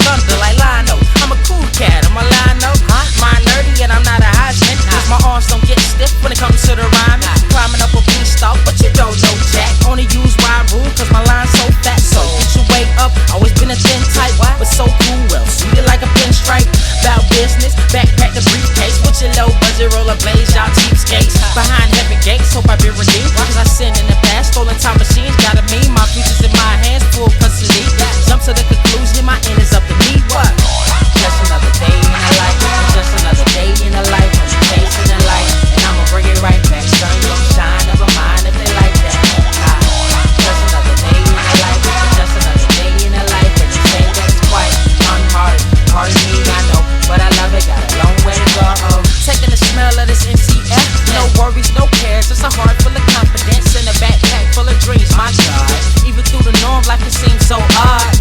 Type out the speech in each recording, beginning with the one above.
thunder like Lino. I'm a cool cat, I'm a Lino. Mind nerdy and I'm not a Heisman. Cause my arms don't get stiff when it comes to the rhyming. Climbing up a beanstalk, but you don't know Jack. Only use rhyme rule cause my line's so fat. So get your weight up, always been a thin type, but so cool, well, sweeter like a pinstripe. About business, backpack the briefcase with your low budget roller blades, y'all cheapskates. Behind heaven gates, hope I've been redeemed. Cause I sinned in the past, stolen time machines, gotta mean my future's in my hands, full custody. Jump to the conclusion, my end is up to me. What? Just another day in the life, just another day in the life. I'm chasing the light, and I'ma bring it right back. Sun gon' shine, never mind if they like that. Just another day in the life, just another day in the life. And you say that it's quite unhard. Part of me, I know, but I love it, got a long way to go. Taking the smell of this NCF, no worries, no cares. Just a heart full of confidence and a backpack full of dreams. My God, even through the norm, life can seem so odd.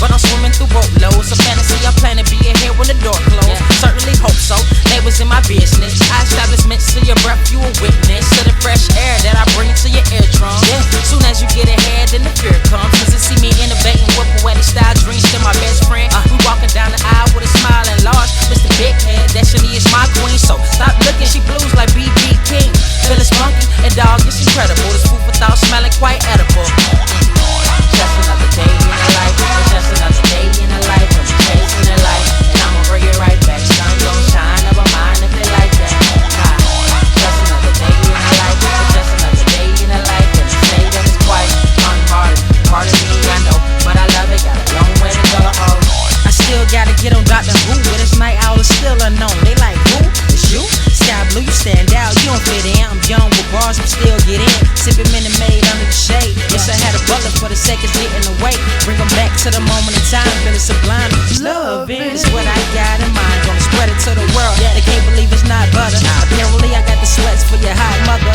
But I'm swimming through boatloads of fantasy. I plan to be in here when the door closed. Certainly hope so. They was in my business. I establishments to your breath, you a witness to the fresh air that I bring to your eardrum. Soon as you get ahead, then the fear comes. Cause you see me innovating with poetic style dreams to my best friend. We walking down the aisle with a smile and large. Mr. Big Head, Destiny is my queen. So stop looking, she blues like B.B. King. Phyllis Monkey and dog, it's incredible. This food for thought smelling quite edible. Just another day in the life, just another day in the life. I'm chasing the light, and I'ma bring it right back. Sun gon' shine, never mind if they like that. Just another day in the life, just another day in the life. And you say that it's quite unhard. Part of me, I know, but I love it, got a long way to go. I still gotta get on Dr. Who, but this night owl is still unknown. They like, who? It's you? SkyBlue, you stand out, you don't fit in. I'm young with bars, but still get in. Sipping Minute Maid under the shade. Yes, I had a butler for the seconds getting away. Bring them back to the moment in time, feeling sublime. Love is what I got in mind. Gonna spread it to the world. They can't believe it's not butter. Apparently, I got the sweats for your hot mother.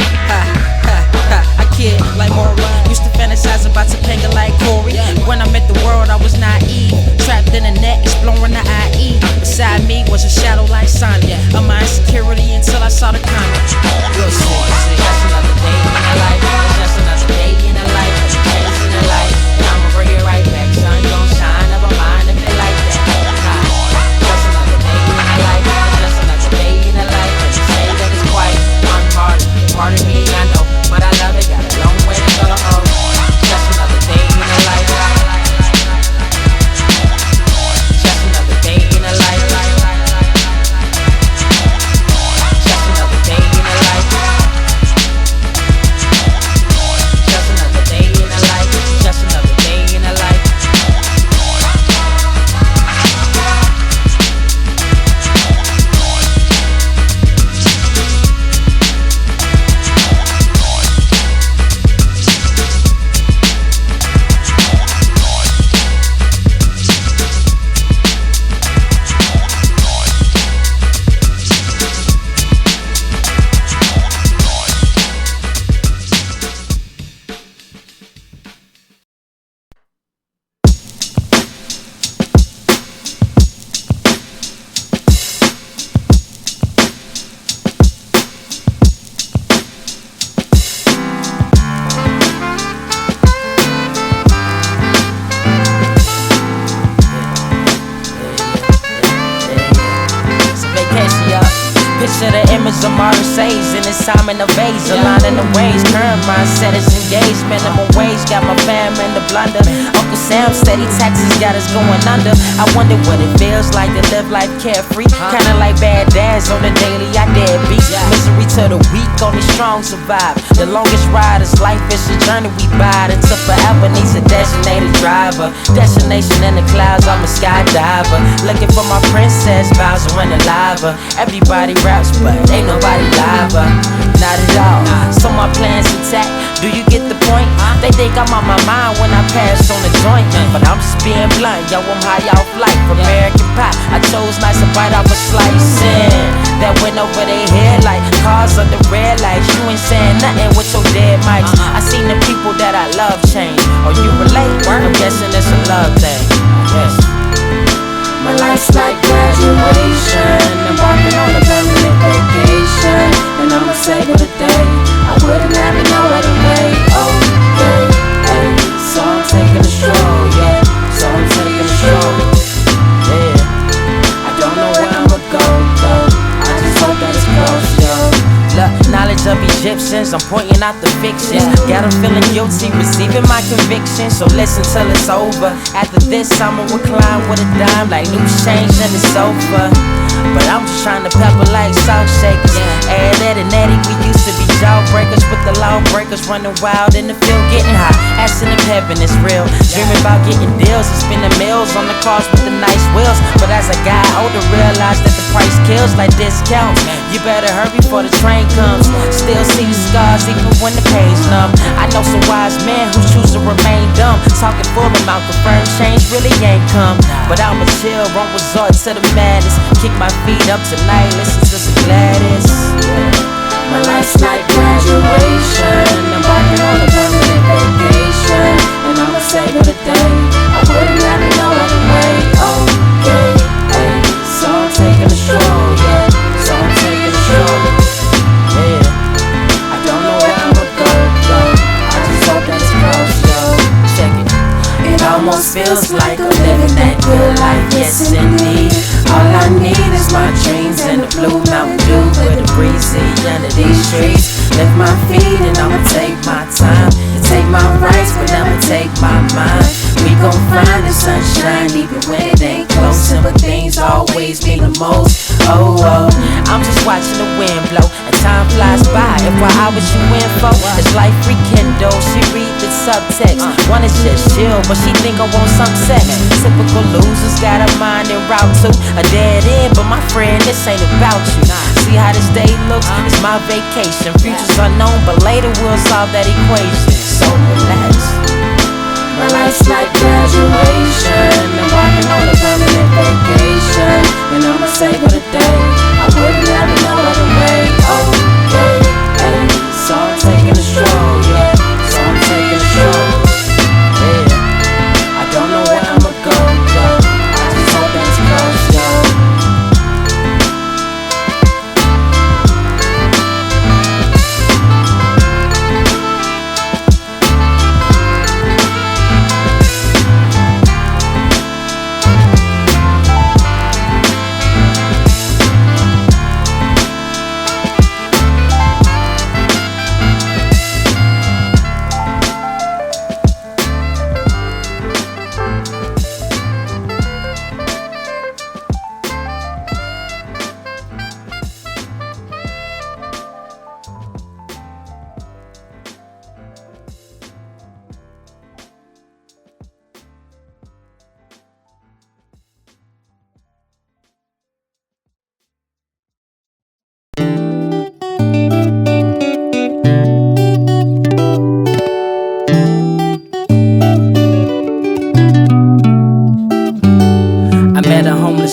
I kid like Mora. Used to fantasize about Topanga like Corey. When I met the world, I was naive. Trapped in the net, exploring the IE. Beside me was a shadow like Sonic. Of my insecurity until I saw the comet. Real serious. Just another day in the life. Just another day in the life. I'm chasing the light, and I'ma bring it right back. Sun gon' shine, never mind if they like that. Just another day in the life. Just another day in the life. And you say that it's quite unhard. Part of me, I know, but I love it, got a long way to go. Just another day in the life. Just another day in the life. Just another day in the life. Just another day in the life. Just another day in the life. Picture the image of modern says in this time in the vase, aligning the ways. Current mindset is engaged, minimum wage got my fam in the blunder. Uncle Sam steady taxes got us going under. I wonder what it feels like to live life carefree, kinda like bad dads on the daily. I deadbeat misery to the weak, only strong survive. The longest ride is life, it's a journey we ride into forever. Needs a designated driver, destination in the clouds. I'm a skydiver, looking for my princess, Bowser and the lava. Everybody raps, but ain't nobody live, not at all. So my plan's intact, do you get the point? They think I'm on my mind when I pass on the joint, but I'm just being blunt, yo, I'm high off life. American pie, I chose nice and bite off a slice that went over their head like cars under red lights. You ain't saying nothing with your dead mics. I seen the people that I love change. Oh, you relate? I'm guessing it's a love thing. Yes. My life's like graduation, embarking on a permanent vacation, and I'ma savor the day. I wouldn't have it no other way. Okay, hey, so I'm taking a stroll, yeah. So I'm taking a stroll. Egyptians, I'm pointing out the fictions. Got them feeling guilty, receiving my conviction. So listen till it's over. After this, I'ma recline with a dime like loose change in the sofa. But I'm just trying to pepper like salt shakers. Ed and Eddie, we used to be jawbreakers, with the lawbreakers running wild in the field, getting hot. Asking if heaven is real. Dreaming about getting deals and spending meals on the cars with the nice wheels. But as I got older, realized that the price kills like discounts. You better hurry before the train comes. Still see the scars even when the pain's numb. I know some wise men who choose to remain dumb, talking full amount, confirmed change really ain't come. But I'ma chill, won't resort to the madness. Kick my feet up tonight, listen to some Gladys. My life's like graduation, embarking on a permanent vacation, and I'ma savor the day. I wouldn't have it no other way. Okay, hey, so I'm taking a stroll, yeah. So I'm taking a stroll, yeah. I don't know where I'ma go. I just hope that it's close, yo. Check it. It almost feels like I'm living that good life, yes indeed. All I need is my dreams and the blue Mountain Dew with a breezy under these trees. Lift my feet and I'ma take my time. You take my rights but never take my mind. We gon' find the sunshine even when it ain't close. Simple things always mean the most. Oh, I'm just watching the wind blow and time flies by. If I was you in for, it's like rekindle. She read the subtext, wanna just chill, but she think I want some sex. Typical losers got a mind en route to a dead end, but my friend, this ain't about you. See how this day looks? It's my vacation. Future's unknown, but later we'll solve that equation. So relax. My life's like graduation, embarking on a permanent vacation, and I'ma savor the day. I wouldn't have it no other way. Okay, hey, so I'm taking a stroll, yeah. So I'm taking a stroll, yeah. I don't know where I'ma go, yo. I just hope that it's close, yo.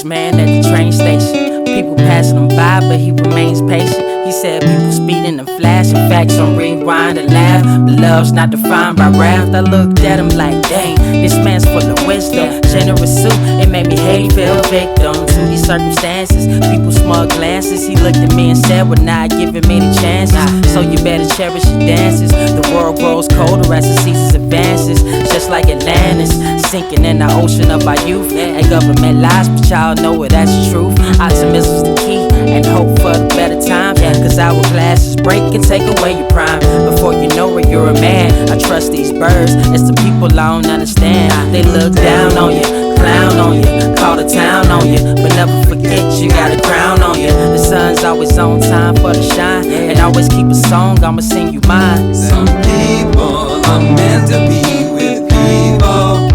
Man at the train station, people passing him by, but he remains patient. He said people speeding and flashing facts on rewind and laugh, but love's not defined by wrath. I looked at him like, dang, this man's full of wisdom. Generous suit, it made me hate, feel victim to these circumstances. People smug glances. He looked at me and said, we're not giving me the chances, so you better cherish your dances. The world grows colder as the seasons advances, just like Atlantis sinking in the ocean of our youth. And government lies, but y'all know it, that's the truth. Optimism's the key, and hope for the better times. Cause hourglasses break and take away your prime. Before you know it, you're a man. I trust these birds, it's the people I don't understand. They look down on you, clown on you, call the town on you, but never forget you got a crown on you. The sun's always on time for the shine, and always keep a song, I'ma sing you mine. Some people are meant to be with people,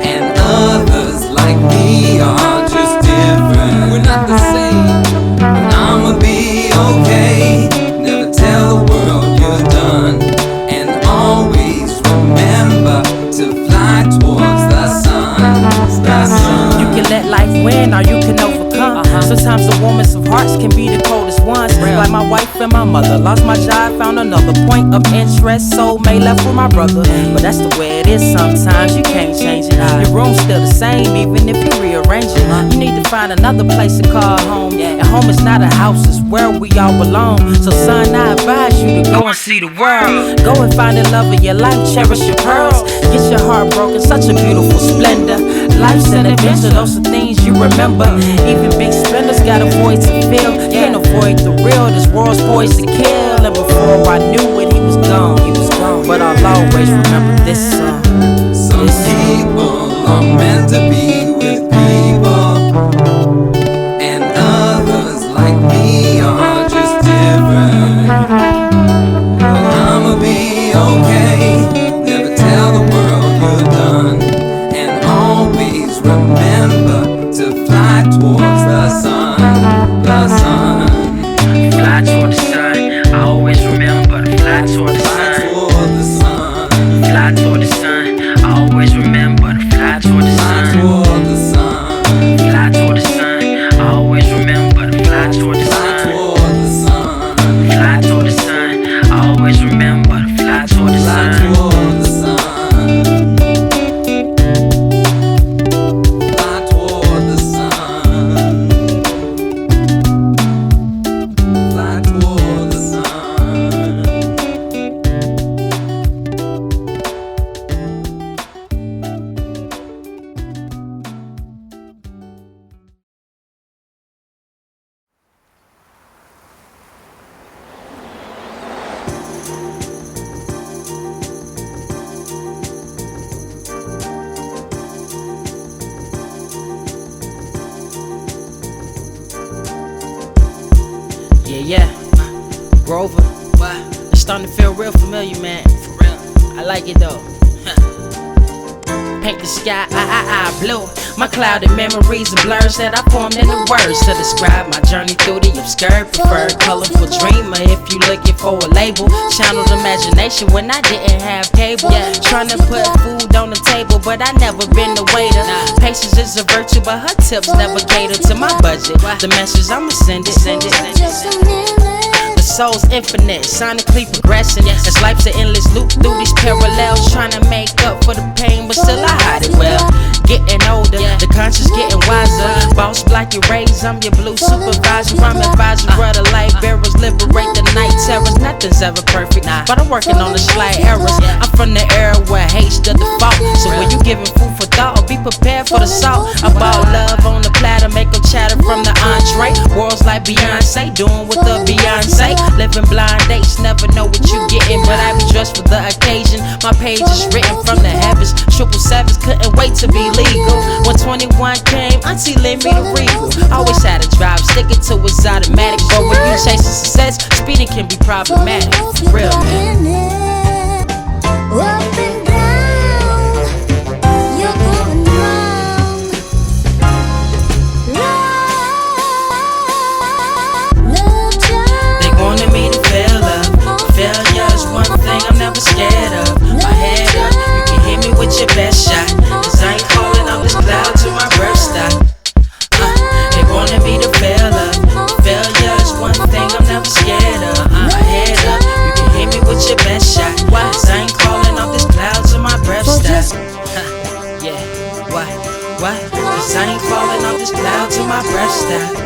and others like me are just different. We're not the same, but I'ma be okay. Never tell the world you're done, and always remember to fly towards the sun. You can let life win or you can overcome. Sometimes the warmest of hearts can be the coldest ones. Like my wife and my mother. Lost my job, found another point of interest. Soulmate left with my brother. But that's the way it is sometimes, you can't change it. Your room's still the same even if you rearrange it. You need to find another place to call home. And home is not a house, it's where we all belong. So son, I advise you to go and see the world. Go and find the love of your life, cherish your pearls. Get your heart broken, such a beautiful splendor. Life's an adventure, those are things you remember. Even big spenders got a void to fill. Ain't no avoid the real. This world's poised to kill. And before I knew it, he was gone. But I'll always remember this song. Some people are meant to be with people, and others like me are just different. But I'ma be okay. Never tell the world you're done, and always remember to fly towards the sun. The sun. Fly toward the sun. I always remember to fly toward the sun. Fly toward the sun. I always remember to fly toward the sun. Fly toward the sun. I always remember to fly toward the sun. Fly toward the sun. I always remember to fly toward the sun. Yeah, Grover. It's starting to feel real familiar, man. For real. I like it though. Paint the sky, blue. My clouded memories and blurs that I formed into words to describe my journey through the obscure. Preferred colorful dreamer if you looking for a label. Channeled imagination when I didn't have cable. Trying to put food on the table, but I never been the waiter. Patience is a virtue, but her tips never cater to my budget. The message I'ma send it. The soul's infinite, sonically progressing. As life's an endless loop through these parallels, trying to make up for the pain, but still I hide it well. Getting older, the conscience getting wiser. Boss black your rays, I'm your blue supervisor. I'm advisor of the light bearers, liberate the night terrors. Nothing's ever perfect, but I'm working on the slight errors. I'm from the era where hate's the default, so when you giving food for thought, be prepared for the salt. I bought love on the platter, make them chatter from the entree. Worlds like Beyonce, doing with the Beyonce. Living blind dates, never know what you getting, but I be dressed for the occasion. My page is written from the heavens. 777s couldn't wait to be legal. When 21 came, Auntie lent me the Regal. Always had a drive, sticking to it's automatic. But when you chasing success, speeding can be problematic. Real man. Up and down, you're going wrong. Love child. They wanted me to fail up. Failure's one thing I'm never scared of. My head up, you can hit me with your best shot. Cause I ain't calling up this cloud till my breath stop. They wanted me to fail up. Failure's one thing I'm never scared of. My head up, you can hit me with your best shot. Cause I ain't calling up this cloud till my breath stop. Yeah, what? Cause I ain't falling off this cloud till my breath stop.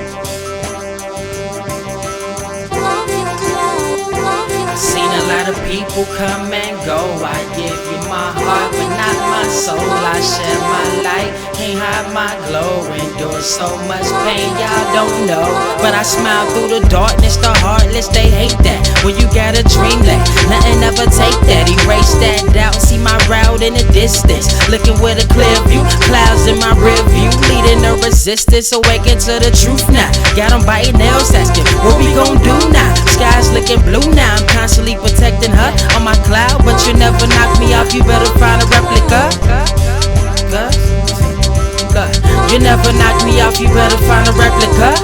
Seen a lot of people come and go. I give you my heart, but not my soul. I share my light, can't hide my glow. Endure so much pain, y'all don't know. But I smile through the darkness, the heartless, they hate that. When you got a dream that nothing ever take that. Erase that doubt, see my route in the distance. Looking with a clear view, clouds in my rear view. Leading the resistance, awaken to the truth now. Got them biting nails, asking what we gon' do now. Sky's looking blue now, I'm constantly protecting her on my cloud, but you never knock me off, you better find a replica. You never knock me off, you better find a replica.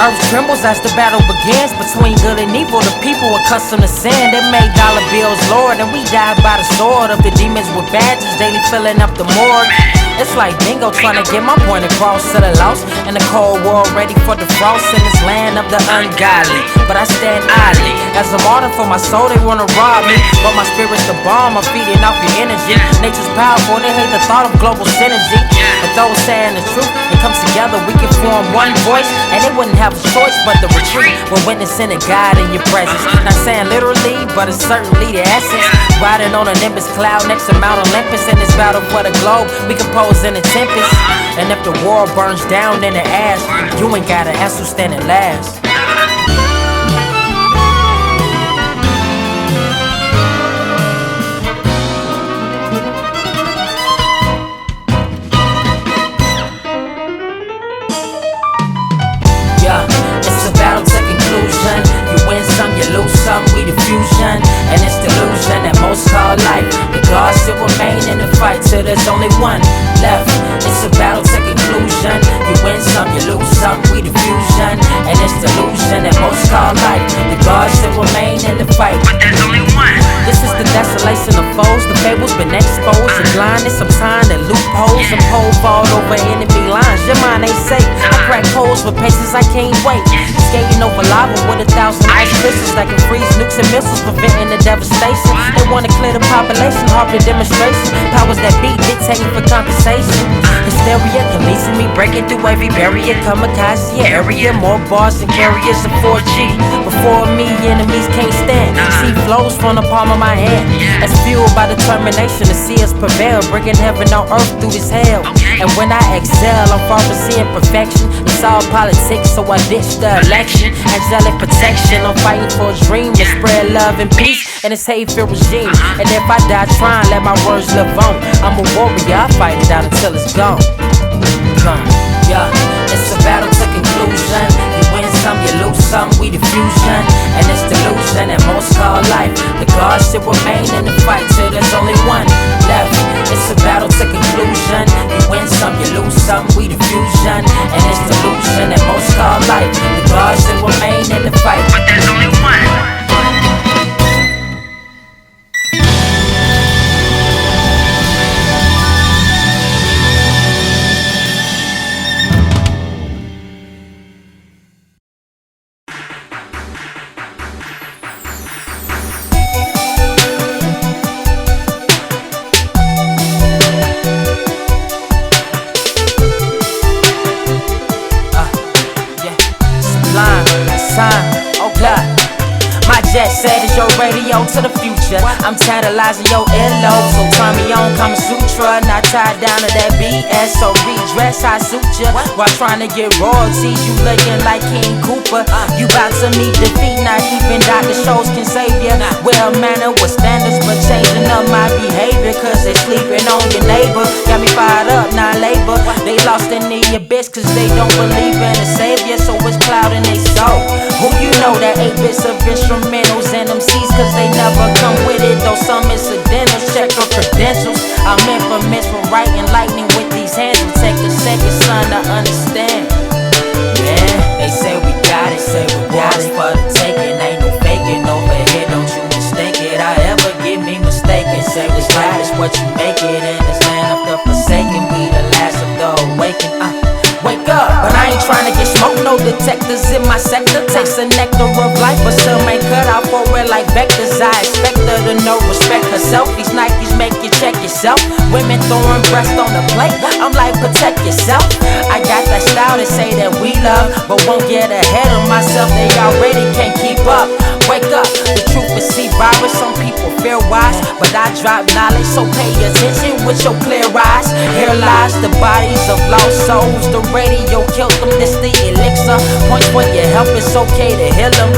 Earth trembles as the battle begins between good and evil. The people accustomed to sin, they made dollar bills lord, and we died by the sword of the demons with badges, daily filling up the morgue. It's like bingo trying to get my point across to the lost in the cold war, ready for the frost in this land of the ungodly. But I stand idly as a martyr for my soul. They wanna rob me, but my spirit's the bomb. I'm feeding off your energy. Nature's powerful, they hate the thought of global synergy. But those saying the truth, it comes together, we can form one voice, and they wouldn't have a choice but to retreat when witnessing a God in your presence. Not saying literally, but it's certainly the essence. Riding on a nimbus cloud next to Mount Olympus in this battle for the globe, we compose in a tempest. And if the world burns down in the ash, you ain't gotta ask who's standing last. It's a battle to conclusion. You win some, you lose some, we the fusion. And it's delusion that most call life. The gods still remain in the fight till there's only one left. It's a battle to conclusion. You win some, you lose some, we the fusion. And it's delusion that most call life. The gods still remain in the fight, but there's only one. This is the desolation of foes. The fable's been exposed. The blindness, I'm signed and loopholes. I'm pole fall over enemy lines. Your mind ain't safe. I crack holes for paces I can't wait. Skating over lava with 1,000 ice crystals that can freeze nukes and missiles, preventing the devastation. They wanna clear the population, harp the demonstration. Powers that be dictating for compensation. Hysteria can lead to me breaking through every barrier. Kamikaze area, more bars than carriers of 4G. Before me, enemies can't stand. See flows from the palm of my hand. That's fueled by determination to see us prevail, bringing heaven on earth through this hell. And when I excel, I'm far from seeing perfection. It's all politics, so I ditch the election. Angelic protection, I'm fighting for a dream to spread love and peace in this hate-filled regime. And if I die trying, let my words live on. I'm a warrior, I fight it out until it's gone. Yeah, it's a battle to conclusion. You win some, you lose some, we the fusion. And it's delusion that most call life. The gods still remain in the fight till there's only one left. It's a battle to conclusion. You win some, you lose some, we the fusion. And it's delusion that most call life. The gods still remain in the fight, but there's only one. Said it's your radio to the future. I'm tantalizing your earlobe, so turn me on, Kama Sutra. Not tied down to that BS, so redress, I suit ya. While trying to get royalties, you looking like King Cooper. You bout to meet defeat, not even doctor shows can save ya. Well mannered with standards, but changing up my behavior, cause they sleeping on your neighbor. Got me fired up, not labor. They lost in the abyss, cause they don't believe in a savior, so it's clouding they soul. Who you know that 8 bits of instrumentals and MCs, cause they never come with it, though some incidentals. Check your credentials. I'm infamous for writing lightning with these hands. Will take a second, son, to understand. Yeah, they say we got it, say we got it for the taking. Ain't no faking over here, don't you mistake it. I ever get me mistaken. Say we got it, what you make it in this land of the forsaken. We the last of the awakened. Wake up, but I ain't trying to get smoked. No detectors in my sector. Takes a nectar of life, but still ain't cut out for it like vectors. I expect her to know respect herself. These Nikes make you check yourself. Women throwing breast on the plate. I'm like, protect yourself. I got that style to say that we love, but won't get ahead of myself. They already can't keep up. Wake up, the truth is see virus. Some people fear wise, but I drop knowledge, so pay attention with your clear eyes. Here lies the bodies of lost souls. The radio killed them, this the elixir. Point for your help, it's okay to heal them.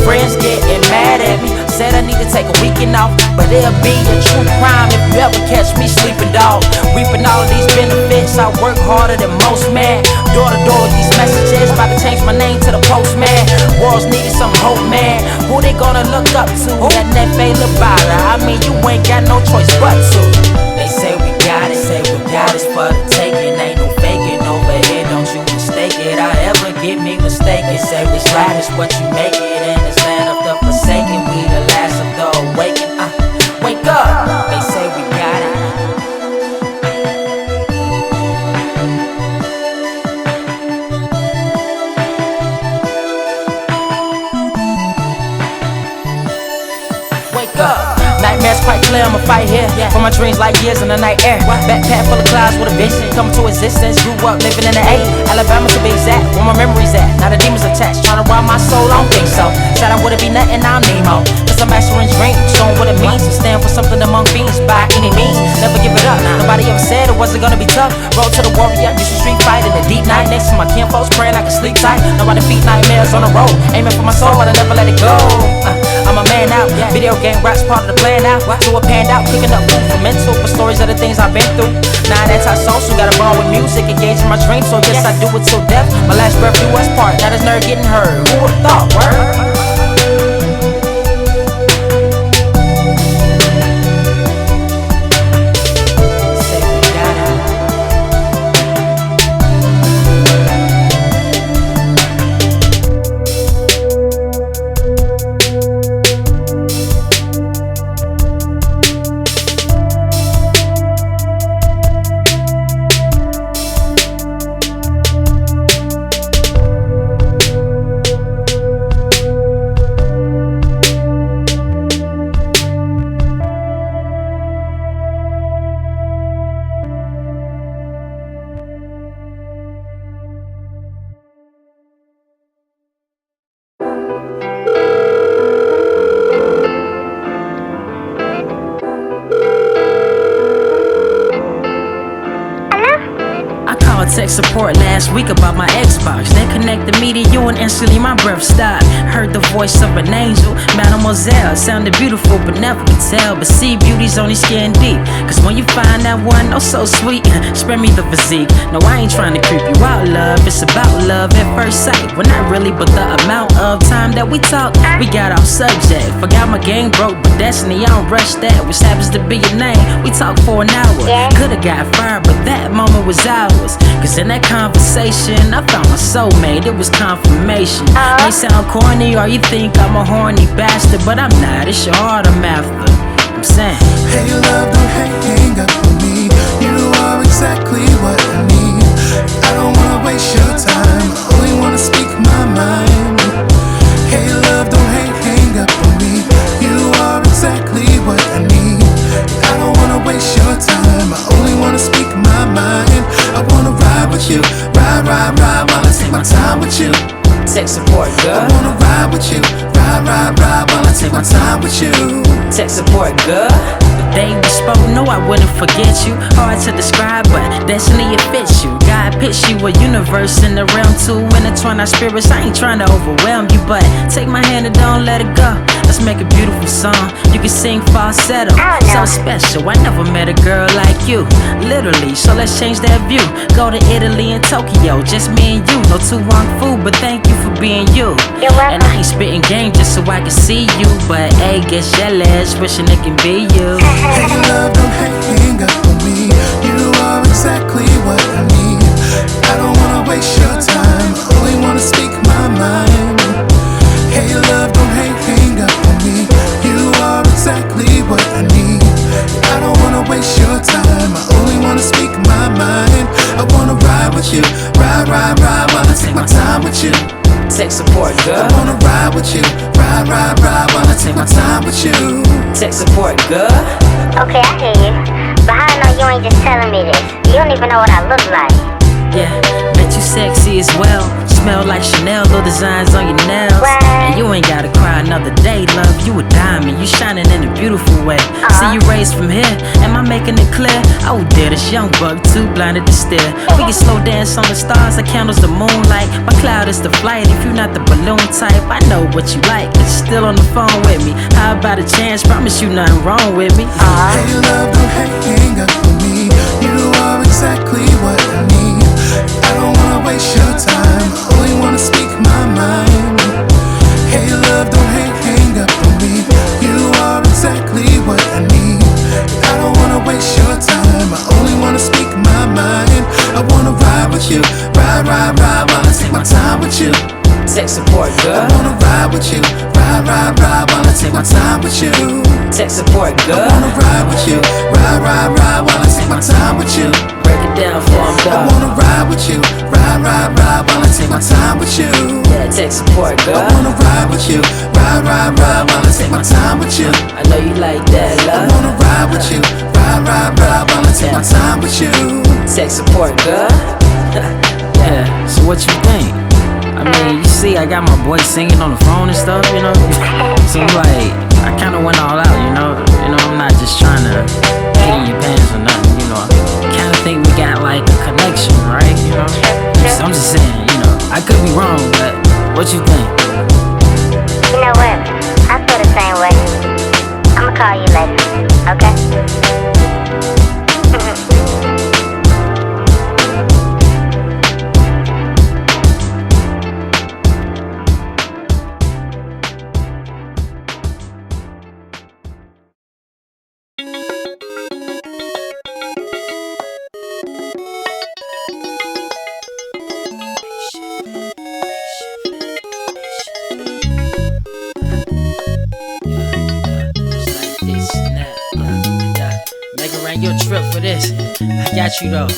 Friends getting mad at me, said I need to take a weekend off, but it'll be a true crime if you ever catch me sleeping, dog. Reaping all of these benefits, I work harder than most, man. Door to door with these messages, about to change my name to the postman. World's needed some hope, man. Who they gonna look up to? That Nefe Labara, I mean you ain't got no choice but to. They say we got it, say we got it for the taking. Ain't no faking over here, don't you mistake it. I ever get me mistaken. here for my dreams like years in the night air. Backpack full of clouds with a vision come to existence. Grew up living in the A, Alabama to be exact. Where my memories at? Now the demons attached, trying to rob my soul. I don't think so. Said I wouldn't be nothing, now I'm Nemo. Cause I'm mastering dreams, showing what it means to stand for something among fiends by any means. Never give it up. Nobody ever said it wasn't gonna be tough. Road to the warrior, used to street fight in the deep night next to my kinfolks, praying I could sleep tight. Know I defeat nightmares on the road, aiming for my soul, but I never let it go. I'm a man out, video game rap's part of the plan now. So it panned out, cooking up food for mental, for stories of the things I've been through. Now that's how social, got a bond with music, engaging my dreams. So yes, I do it till death. My last breath do us part. Now this nerd getting heard. Who would've thought, word? Tech support last week about my Xbox. They connected me to you and instantly my breath stopped. Heard the voice of an angel, Mademoiselle. Sounded beautiful but never could tell. But see, beauty's only skin deep. Cause when you find that one, oh so sweet, spare me the physique. No, I ain't trying to creep you out, love. It's about love at first sight. Well, not really, but the amount of time that we talk, we got off subject. Forgot my game broke, but destiny, I don't rush that. Which happens to be your name. We talked for an hour. Could've got fired, but that moment was ours. Cause in that conversation, I found my soulmate, it was confirmation. May sound corny or you think I'm a horny bastard, but I'm not, it's your heart I'm after. I'm saying, hey love, don't hang up on me. You are exactly what I need. I don't wanna waste your time, I only wanna speak my mind. Hey love, don't hang up on me. You are exactly what I need. I don't wanna waste your time, I only wanna speak my mind. I wanna ride with you, ride while I take my time with you. tech support, girl. I wanna ride with you, ride while I take my time with you. Tech support, girl. The day we spoke, no, I wouldn't forget you. Hard to describe, but destiny it fits you. God pitched you a universe in the realm to intertwine our spirits. I ain't trying to overwhelm you, but take my hand and don't let it go. Let's make a beautiful song. You can sing falsetto, so special. I never met a girl like you, literally. So let's change that view. Go to Italy and Tokyo, just me and you. No too long food, but thank you for being you. And I ain't spitting game just so I can see you, but hey, get jealous, wishing it can be you. Hey love, don't hang up on me. You are exactly what I need. I don't wanna waste your time, I only wanna speak my mind. Hey love, don't hang up on me. You are exactly what I need. I don't wanna waste your time, I only wanna speak my mind. I wanna ride with you, ride while I take my time with you. Tech support, girl. I wanna ride with you, ride while I take my time with you. Tech support, girl. Okay, I hear you. But how I know you ain't just telling me this? You don't even know what I look like. Yeah, bet you sexy as well. Smell like Chanel, little designs on your nails. And you ain't gotta cry another day, love. You a diamond, you shining in a beautiful way. See you raised from here, am I making it clear? Oh dear, this young buck too blinded to stare. We can slow dance on the stars, the candles, the moonlight. My cloud is the flight, if you not the balloon type. I know what you like, but you're still on the phone with me. How about a chance, promise you nothing wrong with me. Hey love, don't hang up on me. You are exactly what I need. I don't wanna waste your time, I only wanna speak my mind. Hey love, don't hang up on me. You are exactly what I need. I don't wanna waste your time, I only wanna speak my mind. I wanna ride with you, ride while I take my time with you. Tech support, girl. I wanna ride with you, ride while I take my time with you. Tech support, I girl. wanna ride with you, ride while I take my time with you. Break it down for 'em, I dog. wanna ride with you, ride while I take my time with you. Yeah, tech support, girl. I wanna ride with you, ride, ride, ride while I take my time with you. I know you like that, I love. wanna ride with you, ride, ride, ride while I take my time with you. Tech support, girl. Yeah, so what you think? I mean, you see, I got my boy singing on the phone and stuff, you know? So like, I kinda went all out, you know? I'm not just trying to get in your pants or nothing, you know? I kinda think we got like a connection, right? You know? So I'm just saying, you know, I could be wrong, but what you think? You know what? I feel the same way. I'ma call you later, okay? Your trip for this, I got you though.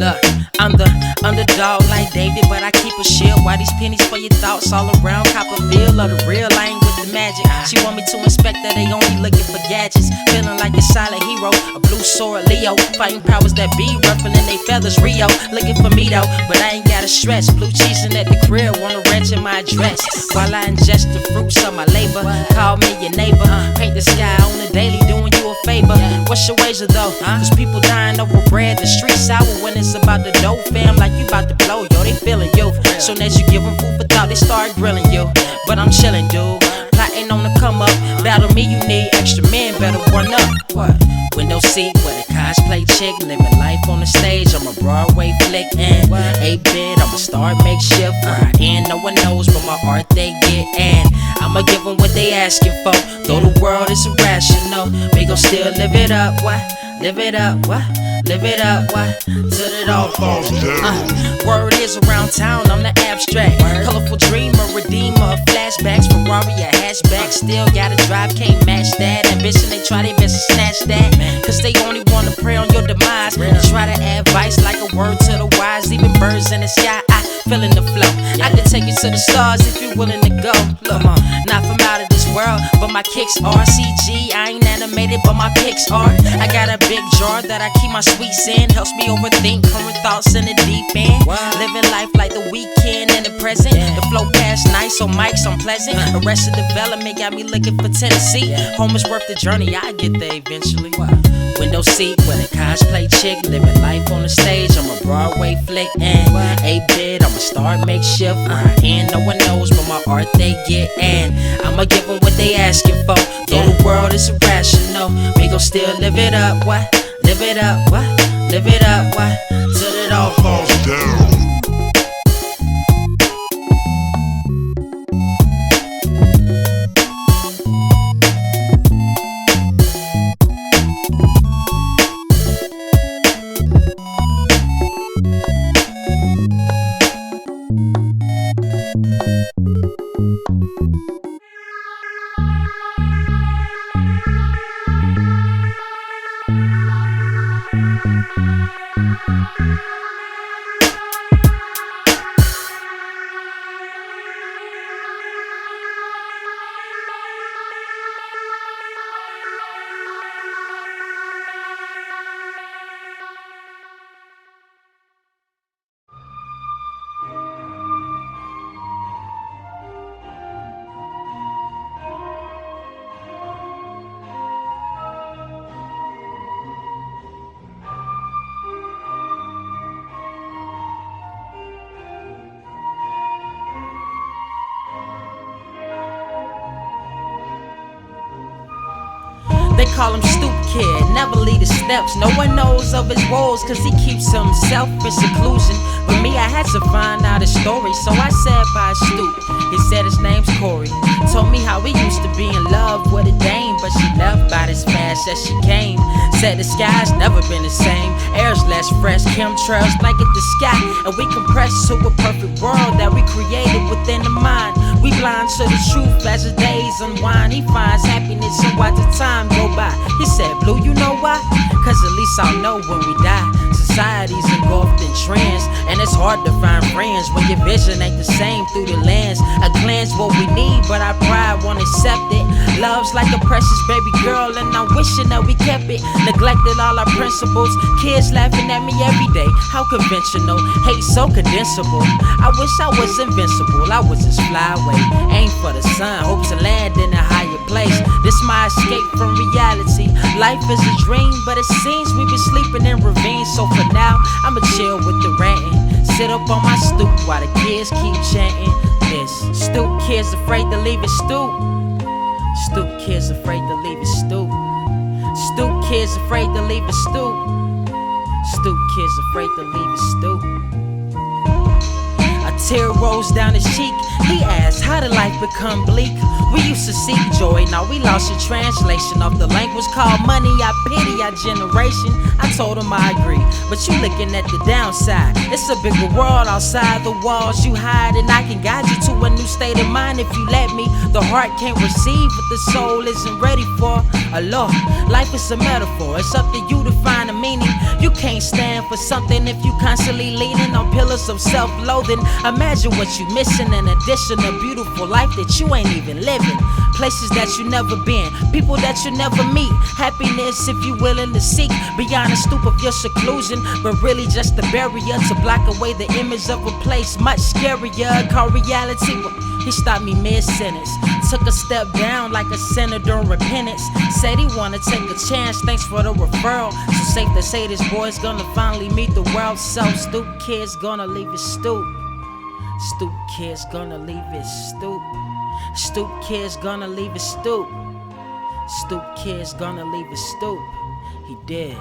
Look, I'm the underdog like David, but I keep a shield. Why these pennies for your thoughts all around? Cop a feel of the real, I ain't with the magic. She want me to inspect that they only looking for gadgets. Feeling like a silent hero, a blue sword Leo. Fighting powers that be, ruffling they feathers Rio. Looking for me though, but I ain't got a stress. Blue cheesing at the crib, wanna wrench in my dress. While I ingest the fruits of my labor, call me your neighbor. Paint the sky on the daily, doing you a favor. What's your wager though? Cause people dying over bread, the streets sour when it's about the dough, fam. Like you about to blow, yo, they feeling you. Soon as you give them food for thought, they start grilling you. But I'm chilling, dude. Plotting on the come up. Battle me, you need extra men, better run up. What? Window seat with a cosplay chick, living life on the stage. I'm a Broadway flick and 8-bit. I'm a star makeshift. Where I end, no one knows, but my art they get in. I'ma give them what they asking for. Though the world is irrational, we gon' still live it up. What? Live it up, what? Live it up, what? Till it all falls down. Word is around town, I'm the abstract. Colorful dreamer, redeemer of flashbacks. Ferrari, a hatchback. Still gotta drive, can't match that. Ambition, they try their best to snatch that. Cause they only wanna prey on your demise. They try to add vice like a word to the wise. Even birds in the sky, I feel in the flow. I can take you to the stars if you're willing to go. Look, not from out of this world, but my kicks are CG. I ain't animated, but my pics are. I got a big jar that I keep my sweets in. Helps me overthink current thoughts in the deep end. Living life like the weekend and the present. The flow past nice, so mics I'm pleasant. Arrested development got me looking for Tennessee. Home is worth the journey, I get there eventually. Window seat with a cosplay chick, living life on the stage. I'm a Broadway flick and 8-bit. I'm a star makeshift. Where I end, no one knows, but my art they get in. I'ma give them what they asking for. Though the world is irrational, we gon' still live it up. What? Live it up. What? Live it up. What? Till it all falls down. They call him Stoop Kid, never lead his steps. No one knows of his woes, cause he keeps himself in seclusion. But me, I had to find out his story, so I said by Stoop. He said his name's Corey. Told me how he used to be in love with a dame, but she left about as fast as she came. Said the sky's never been the same. Air's less fresh, chemtrails blanket the sky, and we compress to a perfect world that we created within the mind. We blind to the truth as the days unwind. He finds happiness and watch the time go by. He said, Blue, you know why? Cause at least I'll know when we die. Since society's engulfed in trends, and it's hard to find friends when your vision ain't the same through the lens. A glance what we need, but our pride won't accept it. Love's like a precious baby girl, and I'm wishing that we kept it. Neglected all our principles, kids laughing at me every day. How conventional, hate so condensable. I wish I was invincible, I was just fly away. Aim for the sun, hopes to land in a higher place. This my escape from reality. Life is a dream, but it seems we been sleeping in ravines. So for now, I'ma chill with the ranting. Sit up on my stoop while the kids keep chanting this. Stoop kids afraid to leave his stoop. Stoop kids afraid to leave his stoop. Stoop kids afraid to leave his stoop. Stoop kids afraid to leave his stoop. A tear rolls down his cheek. He asks, how did life become bleak? We used to seek joy, now we lost in translation of the language called money. I pity our generation. I told him I agree, but you looking at the downside. It's a bigger world outside the walls you hide, and I can guide you to a new state of mind if you let me. The heart can't receive what the soul isn't ready for. Allah, life is a metaphor. It's up to you to find a meaning. You can't stand for something if you constantly leaning on pillars of self-loathing. Imagine what you missing in addition to beautiful life that you ain't even living. Places that you never been, people that you never meet. Happiness if you willing to seek beyond the stoop of your seclusion, but really just a barrier to block away the image of a place much scarier called reality. He stopped me mid-sentence, took a step down like a sinner during repentance. Said he wanna take a chance, thanks for the referral. So safe to say this boy's gonna finally meet the world. So stoop kid's gonna leave his stoop. Stoop kid's gonna leave his stoop. Stoop kid's gonna leave his stoop. Stoop kid's gonna leave his stoop. He did.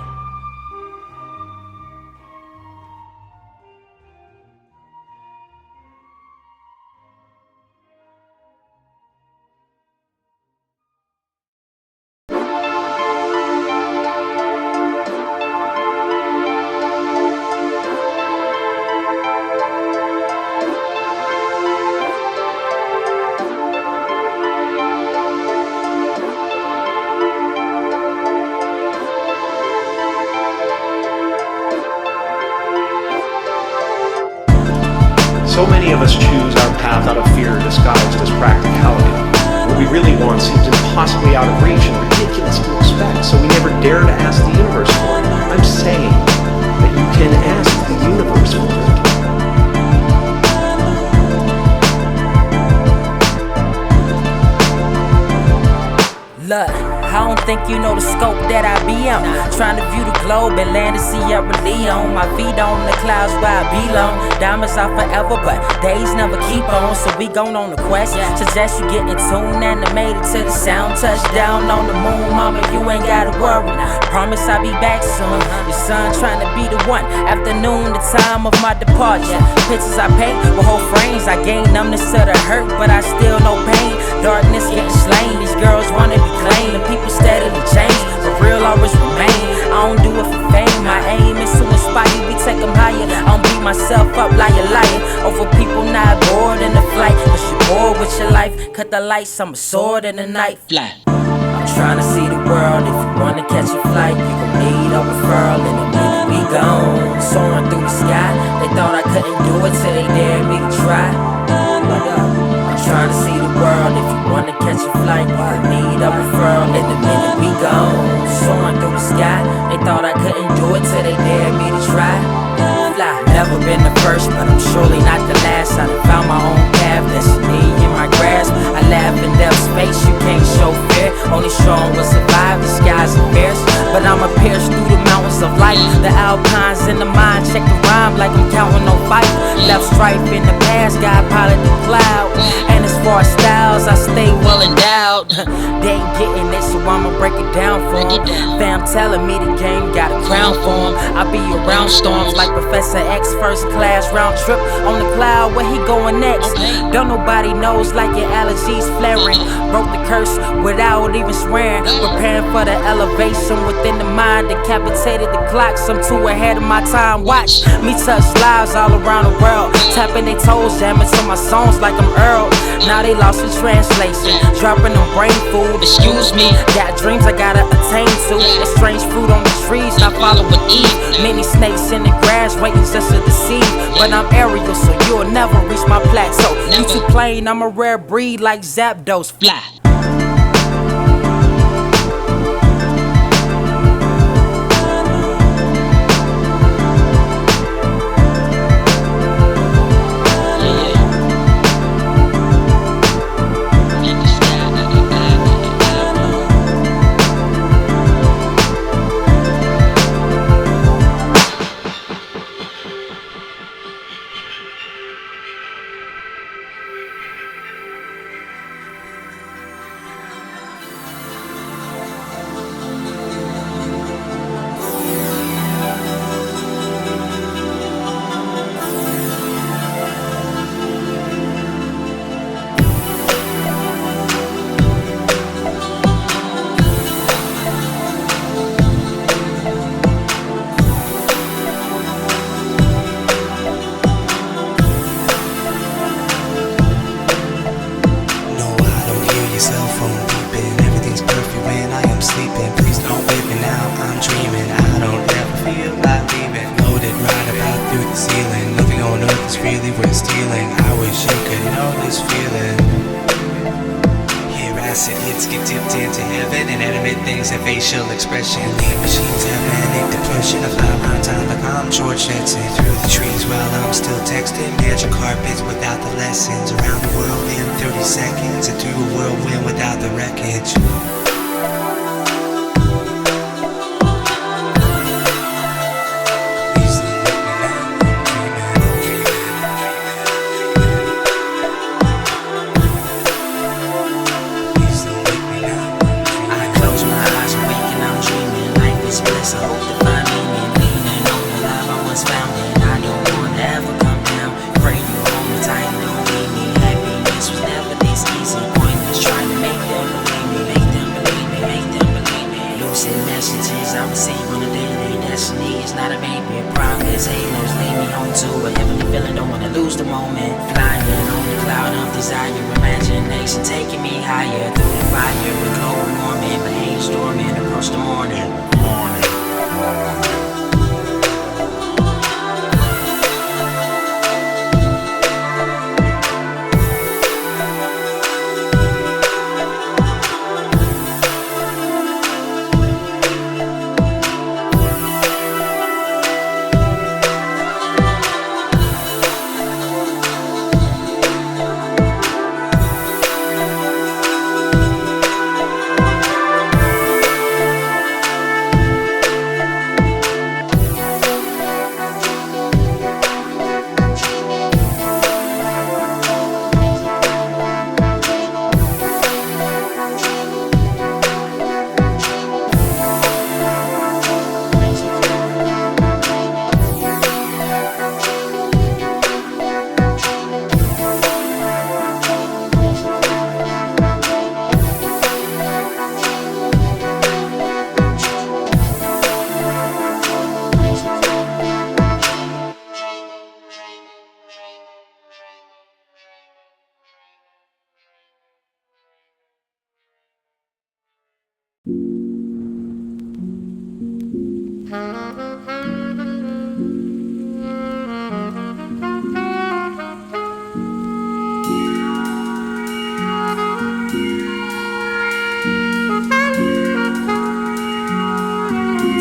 So many of us choose our path out of fear disguised as practicality. What we really want seems impossibly out of reach and ridiculous to expect, so we never dare to ask the universe for it. I'm saying that you can ask the universe for it. Look, I don't think you know the scope that I be on. Trying to view the globe and land to see Leon. My feet on the clouds where I belong. Diamonds are forever, but days never keep on. So we gone on the quest. Suggest you get in tune and I made it to the sound. Touchdown on the moon, mama, you ain't gotta worry. Promise I'll be back soon. Your son trying to be the one. Afternoon, the time of my departure. Pictures I paint with whole frames. I gain numbness to the hurt, but I still know pain. Darkness getting slain. These girls wanna be claimed. The people steadily change, but real always remain. I don't do it for fame. My aim is to inspire. We take them higher. I don't beat myself up like a liar. Over people not bored in the flight. But you bored with your life. Cut the lights, I'm a sword in the night. Fly. I'm trying to see the world. If you wanna catch a flight, you gon' need a referral. In a minute we gone. Soaring through the sky. They thought I couldn't do it till they dared me to try. What up? I'm trying to see the world. If you wanna catch a flight, you gon' need a referral. In a minute we gone. Soaring through the sky. They thought I couldn't do it till they dared me to try. Fly. Never been the first, but I'm surely not the last. I done found my own path, destiny in my grasp. I laugh in death's face, you can't show fear. Only strong will survive, the skies are fierce. But I'ma pierce through the mountains of light. The alpines in the mind, check the rhyme like I'm counting on fight. Left stripe in the past, God pilot the cloud. And as far as styles, I stay well endowed. They ain't getting it, so I'ma break it down for them. Fam telling me the game got a crown for him. I be around storms like Professor X, first class round trip on the cloud. Where he going next? Don't nobody knows like your allergies flaring. Broke the curse without even swearing. Preparing for the elevation within the mind. Decapitated the clocks, I'm too ahead of my time. Watch me touch lives all around the world. Tapping their toes, jamming to my songs like I'm Earl. Now they lost in translation. Dropping them brain food, excuse me. Got dreams I gotta attain to. It's strange fruit on the tree. trees, not following Eve. Many snakes in the grass waiting just to deceive. But I'm aerial, so you'll never reach my plateau. You too plain, I'm a rare breed like Zapdos. Fly.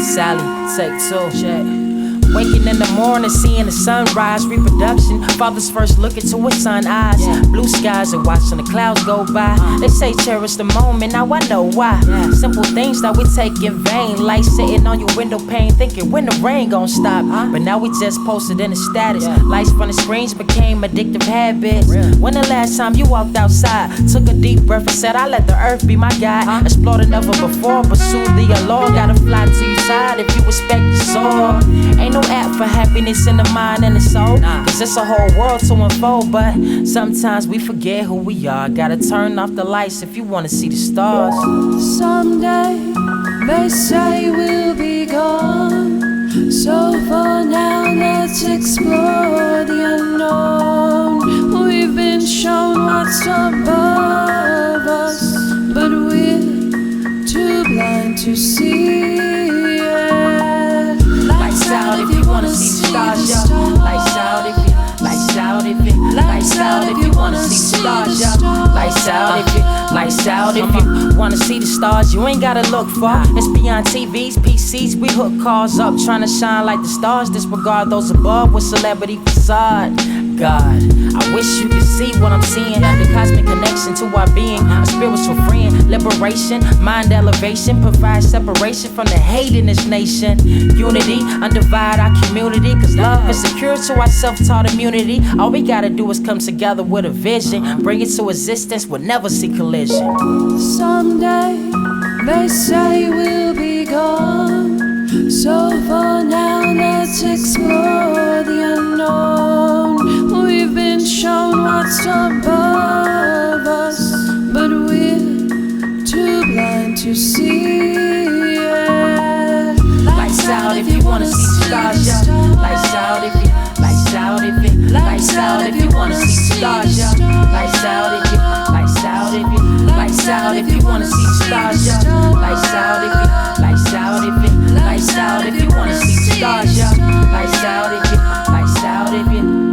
Sally, take two, check. Waking in the morning, seeing the sunrise, reproduction. Father's first look into his son's eyes. Blue skies and watching the clouds go by. They say cherish the moment, now I know why. Simple things that we take in vain, like sitting on your window pane, thinking when the rain gon' stop. But now we just posted in the status. Lights from the screens became addictive habits. When the last time you walked outside, took a deep breath and said, I let the earth be my guide. Explored it never before, pursued the allure. Gotta fly to your side if you respect the soul. Ain't no app for happiness in the mind and the soul, cause it's a whole world to unfold. But sometimes we forget who we are. Gotta turn off the lights if you wanna see the stars. Someday they say we'll be gone, so for now let's explore the unknown. We've been shown what's above us, but we're too blind to see it. stars, y'all. Lights out if you, lights out if you, lights out if you wanna see the stars, y'all. Lights out if you, lights out if you wanna see the stars. You ain't gotta look far. It's beyond TVs, PCs. We hook cars up, trying to shine like the stars. Disregard those above with celebrity facade. God, I wish you could see what I'm seeing. The cosmic connection to our being, a spiritual friend. Liberation, mind elevation, provide separation from the hate in this nation. Unity, undivide our community, cause love is secure to our self-taught immunity. All we gotta do is come together with a vision, bring it to existence, we'll never see collision. Someday they say we'll be gone, so for now let's explore the unknown. We've been shown what's above us, but we're too blind to see. Yeah. Lights out if you wanna see the stars, y'all. Lights out if you, lights out if you, lights out if you wanna see the stars, y'all. Lights out if you, lights out if you, lights out if you wanna see the stars, y'all. Lights out if you, lights out if you, lights out if you wanna see the stars, y'all. Lights out if you, lights out if you.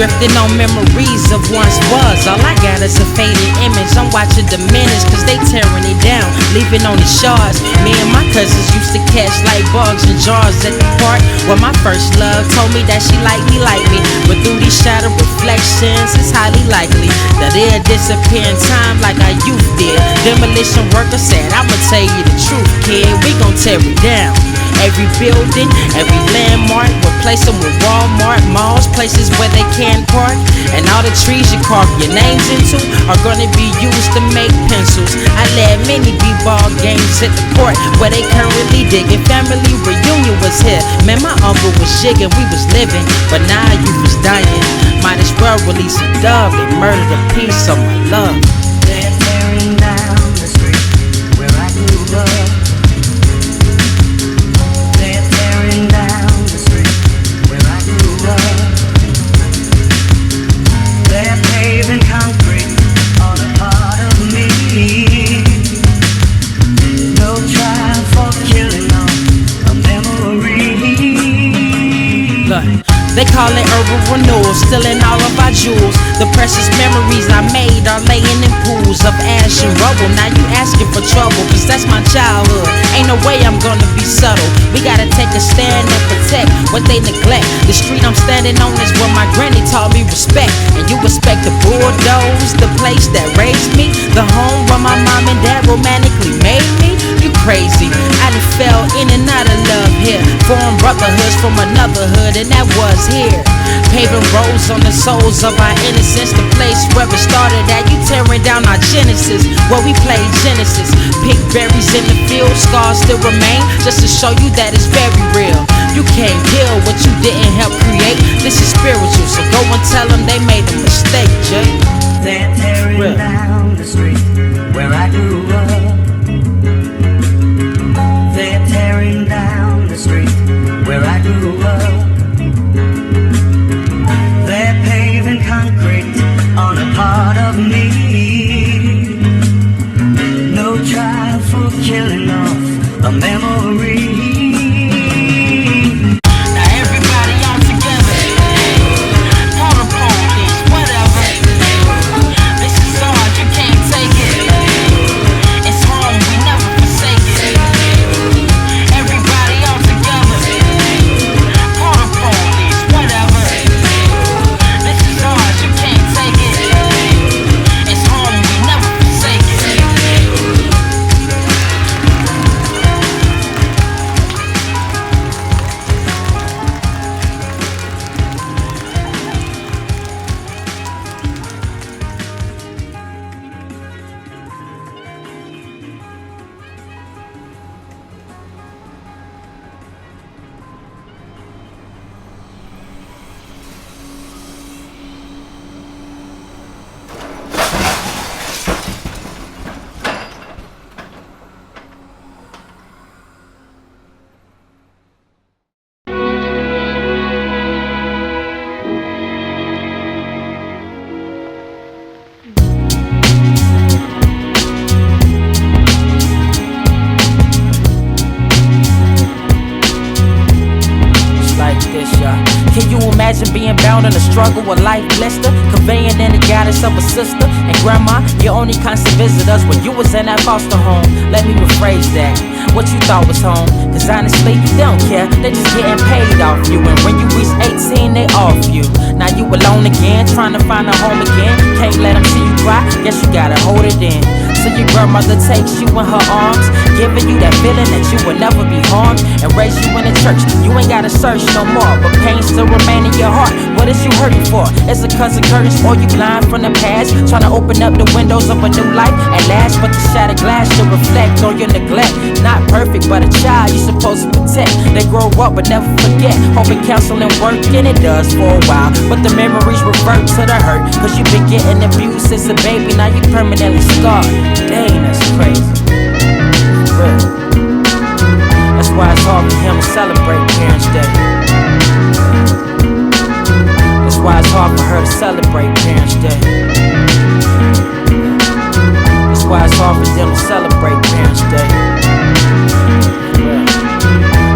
Drifting on memories of once was. All I got is a faded image. I'm watching diminish, cause they tearing it down, leaving on the shards. Me and my cousins used to catch like bugs in jars at the park, where my first love told me that she liked me. But through these shadow reflections, it's highly likely that it'll disappear in time like our youth did. Demolition worker said, I'ma tell you the truth, kid, we gon' tear it down. Every building, every landmark, replace them with Walmart, malls, places where they can park. And all the trees you carve your names into are gonna be used to make pencils. I led many b-ball games at the court where they currently digging. Family reunion was here. Man, my uncle was jigging, we was living, but now you was dying. Might as well release a dove, they murdered a piece of my love. They're tearing down the street where I grew up. Down the street where I grew up. They're paving concrete on a part of me. No trial for killing off a memory. Look, they call it urban renewal, stealing all of our jewels. The precious memories I made are laying in pools of ash and rubble. Now you asking for trouble, cause that's my childhood. Ain't no way I'm gonna be subtle. We gotta take a stand and protect what they neglect. The street I'm standing on is where my granny taught me respect. And you respect the bulldoze, the place that raised me, the home where my mom and dad romantically made me. You crazy, I done fell in and out of love here. Foreign brotherhoods from another hood, and that was here. Paving roads on the souls of our innocence. The place where it started at. You tearing down our genesis, where we played Genesis. Pick berries in the field, scars still remain, just to show you that it's very real. You can't kill what you didn't help create. This is spiritual, so go and tell them they made a mistake, Jay. They're tearing down the street where I grew up. They're tearing down the street where I grew up. They're paving concrete on a part of me. No trial for killing off a memory. Now everybody all together. Call the police, whatever. This is hard, you can't take it. imagine being bound in the struggle of life blister, conveying in the guidance of a sister and grandma. Your only constant visitors when you was in that foster home. Let me rephrase that. What you thought was home, cause honestly, they don't care, they just getting paid off you. And when you reach 18, they off you. Now you alone again, trying to find a home again. Can't let them see you cry, guess you gotta hold it in. So your grandmother takes you in her arms, giving you that feeling that you will never be harmed, and raise you in the church. You ain't gotta search no more, but pain still remain in your heart. What is you hurting for? Is it cause of curtains or you blind from the past? Trying to open up the windows of a new life at last, but the shattered glass should reflect on your neglect. Not perfect, but a child you supposed to protect. They grow up but never forget. Hoping counseling work, and it does for a while, but the memories revert to the hurt. Cause you been getting abused since a baby, now you permanently scarred. Dang, that's crazy. Real. That's why it's hard for him to celebrate Parents' Day. That's why it's hard for her to celebrate Parents' Day. That's why it's hard for them to celebrate Parents' Day. Real.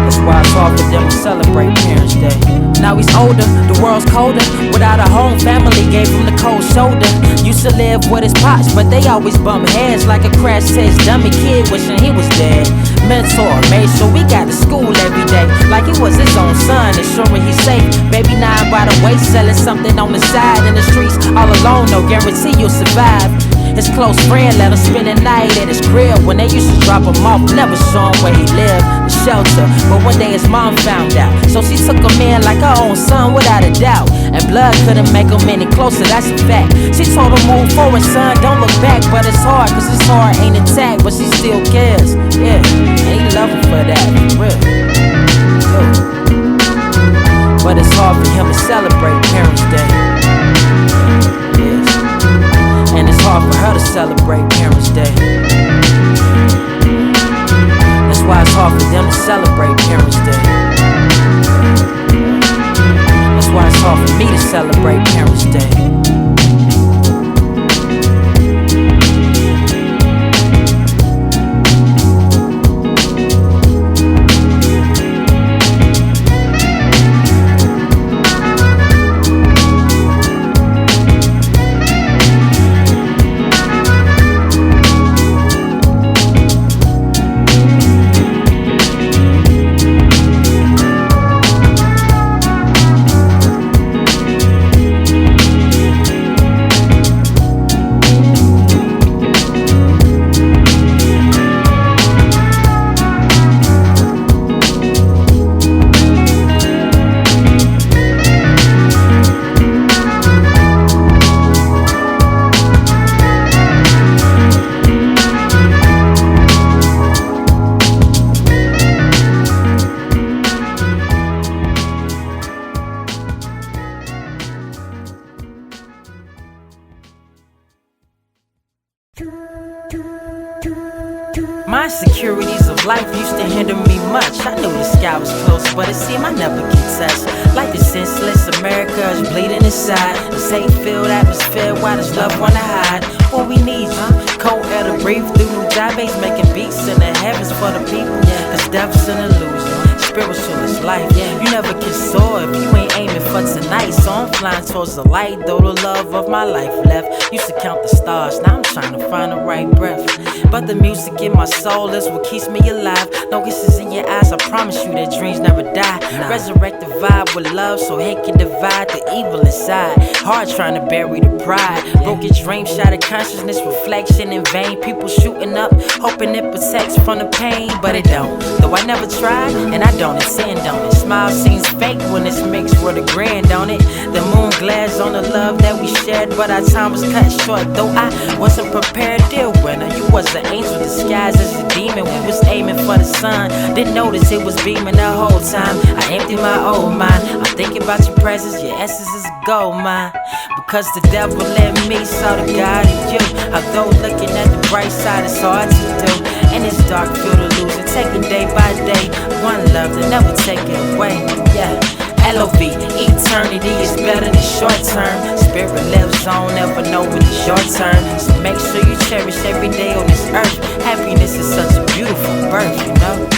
That's why it's hard for them to celebrate Parents' Day. Now he's older, the world's colder. Without a home, family gave him the cold shoulder. Used to live with his pops, but they always bump heads like a crash test dummy kid wishing he was dead. Mentor made sure we got to school every day, like he was his own son, ensuring he's safe. Baby 9 by the way, selling something on the side in the streets. All alone, no guarantee you'll survive. His close friend let him spend the night at his crib when they used to drop him off, never show him where he lived, the shelter. But one day his mom found out, so she took him in like her own son without a doubt. And blood couldn't make him any closer, that's a fact. She told him move forward son, don't look back. But it's hard, cause his heart ain't intact, but she still cares. Yeah, and he love him for that, for real. Yo. But it's hard for him to celebrate Parents' Day. Yes. And it's hard for her to celebrate Parents' Day. That's why it's hard for them to celebrate Parents' Day. That's why it's hard for me to celebrate Parents' Day. My insecurities of life used to hinder me much. I knew the sky was close, but it seemed I never get touched. Like the senseless America is bleeding inside. The safe filled atmosphere, why does love wanna hide? What we need, cold air to breathe through. New diabetes making beats in the heavens for the people. Cause death's an illusion, spiritual is life. You never can soar if you ain't aiming for tonight. So I'm flying towards the light, though the love of my life left. Used to count the stars, now I'm trying to find the right breath. But the music in my soul is what keeps me alive. No kisses in your eyes, I promise you that dreams never die. Resurrect the vibe with love so hate can divide the evil inside. Hard trying to bury the pride. Broken dreams, shattered consciousness, reflection in vain. People shooting up, hoping it protects from the pain, but it don't. Though I never tried, and I don't intend on it. Smile seems fake when it's mixed with a grin, don't it? The moon glares on the love that we shared, but our time was cut short. Though I wasn't prepared, dear winner, you was an angel disguised as a demon. We was aiming for the sun, didn't notice it was beaming the whole time. I emptied my old mind, I'm thinking about your presence, your essence is gold mine. Because the devil let me saw the God in you. Although looking at the bright side it's hard to do, and it's dark, feel the losing, taking day by day. One love to never take it away, yeah. LOV, eternity is better than short term. Spirit lives on, never know when it's your turn. So make sure you cherish every day on this earth. Happiness is such a beautiful birth, you know.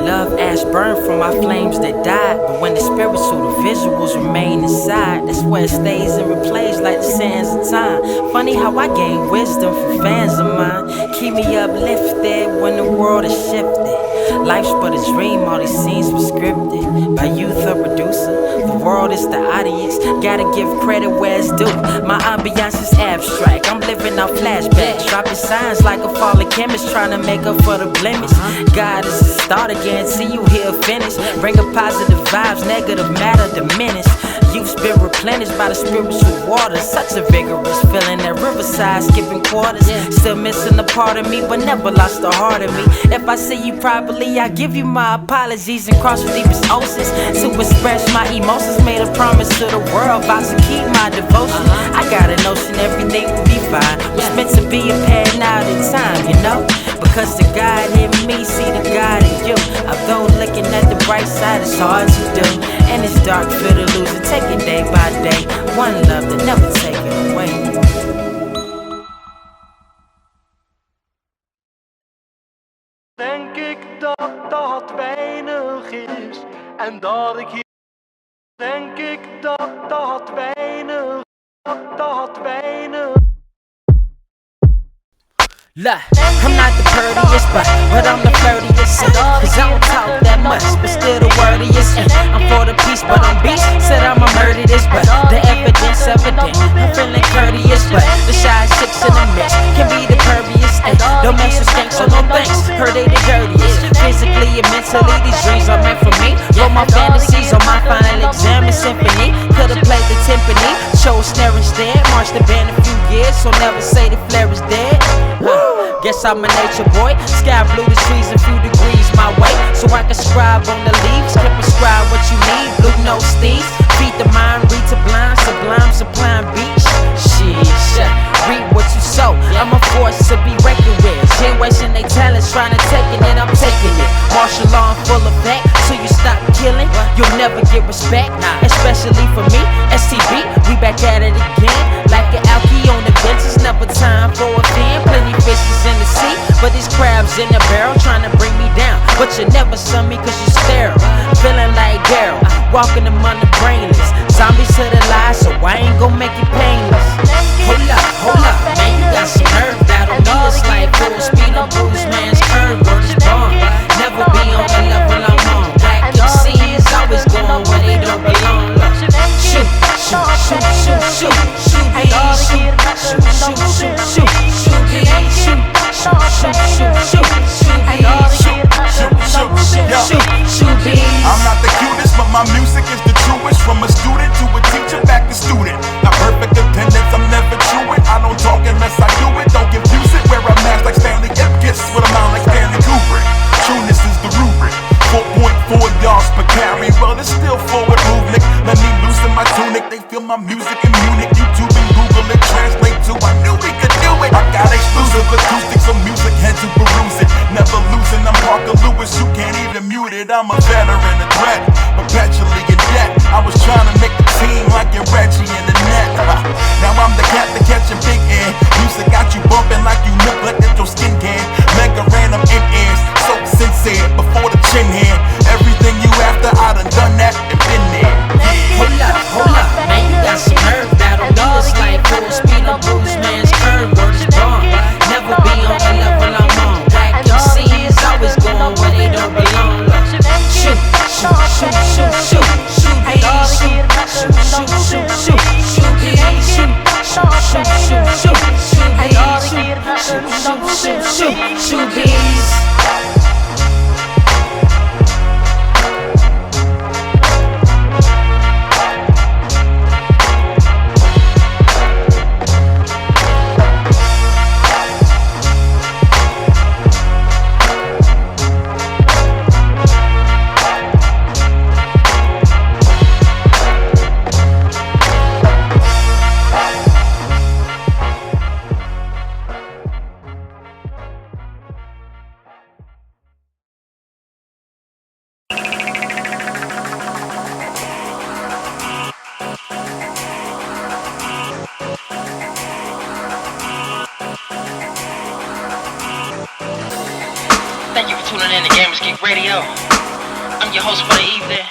love ash burn from my flames that died. But when the spiritual, the visuals remain inside. That's where it stays and replays like the sands of time. Funny how I gain wisdom from fans of mine. Keep me uplifted when the world is shifted. Life's but a dream, all these scenes were scripted by youth or producer. The world is the audience, gotta give credit where it's due. My ambiance is abstract, I'm living out flashbacks. Dropping signs like a fallen chemist, trying to make up for the blemish. God is the starter, guarantee you he'll finish. Bringing positive vibes, negative matter diminish. Youth's been replenished by the spiritual water. Such a vigorous feeling at Riverside, skipping quarters. Still missing a part of me, but never lost the heart of me. If I see you properly, I give you my apologies and cross the deepest oceans to express my emotions. Made a promise to the world, about to keep my devotion. I got a notion everything will be fine. Was meant to be a pair now in time, you know. Because the God in me see the God in you. Although looking at the bright side is hard to do, and it's dark for the loser. Take it day by day. One love that never take it away. Denk ik dat weinig is en dat ik hier. Denk ik dat weinig. Look, I'm not the prettiest, but I'm the flirtiest. Cause I don't talk that much, but still the wordiest. I'm for the peace, but I'm beast. Said I'ma murder this, but the evidence evident. I'm feeling courteous, but the shy chicks in the mix can be the pervious. Don't mess with skanks, so no thanks. Heard they the dirtiest. Physically and mentally, these dreams are meant for me. Wrote my fantasies on my final exam and symphony. Could've played the timpani, chose snare instead. Marched the band a few years, so never say the flare is dead. Guess I'm a nature boy. Sky blue, the trees a few degrees my way. So I can scribe on the leaves. Can prescribe what you need. Blue nose steeds. Feed the mind, read to blind. Sublime, supplying beach. Sheesh. Read what you sow. I'm a force to be reckoned with. She ain't wasting they talents trying to take it, and I'm taking it. Martial law in full effect. So you stop killing, you'll never get respect. Especially for me, STB. We back at it again. Like an alky on the bench. It's never time for a fan. Plenty fishes in the sea, but these crabs in the barrel trying to bring me down. But you never saw me cause you sterile. Feeling like Daryl, walking among the brainless. Zombies to the lie, so I ain't gon' make it painless. Hold up, man, you got some nerve. Battle me, it's like full speed on Bruce man's curve. Word is born, never be on the level I'm on. Black MCs always going where they don't belong. Shoot, shoot, shoot, shoot, shoot, shoot, shoot, shoot, shoot, shoot, shoot, I'm not the cutest, but my music is the truest. From a student to a teacher, back to student. Not perfect attendance, I'm never truant. I don't talk unless I do it. Don't confuse it. Wear a mask like Stanley Ipkiss with a mind like Stanley Kubrick. Trueness is the rubric. 4.4 yards per carry. Well, it's still forward movement. Let me loosen my tunic. They feel my music in Munich. YouTube and Google it, translate to. I knew we could do it. I got exclusive acoustics of music, head to peruse it. Never losing, I'm Parker Lewis. You can't even mute it. I'm a veteran, a threat, perpetually in debt. I was trying to make the team like your Reggie in the net. Now I'm the captain catching big air. Music got you bumping like you neglected your skin can. Mega random in ears, so sincere. Before the chin here, everything you after, I done that and been there. Hold up, man, you got some nerve. Battle me, it's like full speed on Bruce man's curve. Word is born, never be on the level I'm on. Black MCs always going where they don't belong. Shoot, shoot, shoot, shoot, shoot, shoot, shoot, shoot, shoot, shoot, shoot, shoot, Shoobies. tuning in to Gamers Geek Radio. I'm your host for the evening,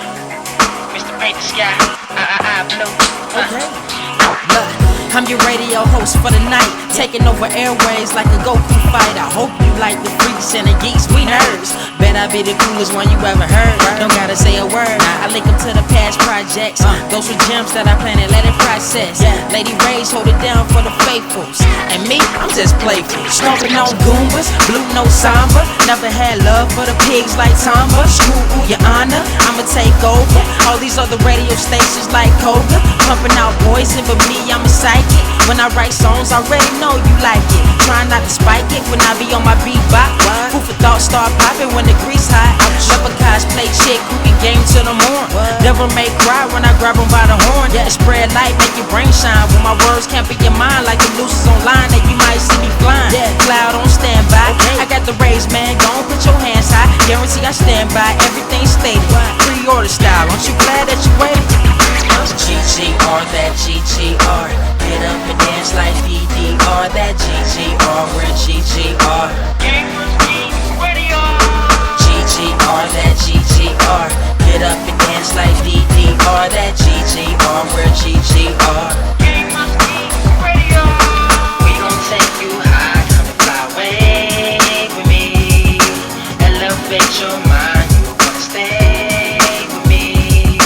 Mr. Paint the Sky, Blue. Okay. Look, I'm your radio host for the night, taking over airways like a Goku fight. I hope you like the freaks and the geeks, we nerds. Bet I be the coolest one you ever heard. Don't gotta say a word, I link them to the past projects. Those were gems that I planted, let it process. Lady Ray's hold it down for the faithfuls, and me, I'm just playful. Stomping on Goombas, blue no samba. Never had love for the pigs like Tamba. Screw your honor, I'ma take over all these other radio stations like Cobra. Pumping out poison, but me, I'm a psychic. When I write songs, I already know you like it. Try not to spike it when I be on my beatbox. Food for thought start popping when the grease hot. Never cosplay chick who can game to the morn. Never make cry when I grab them by the horn. Spread light, make your brain shine. When my words can't be your mind like the nooses online that you might see me flying. Cloud on standby. I got the rays, man. Go on, put your hands high. Guarantee I stand by everything stated. Pre-order style. Aren't you glad that you waited? GGR, that GGR. Get up and dance like DDR. That GGR, we're GGR. Gamers Geek Radio. GGR, that GGR. Get up and dance like DDR. That GGR, we're GGR. Gamers Geek Radio. We gon' take you high, come and fly away with me. Elevate your mind, you wanna stay with me.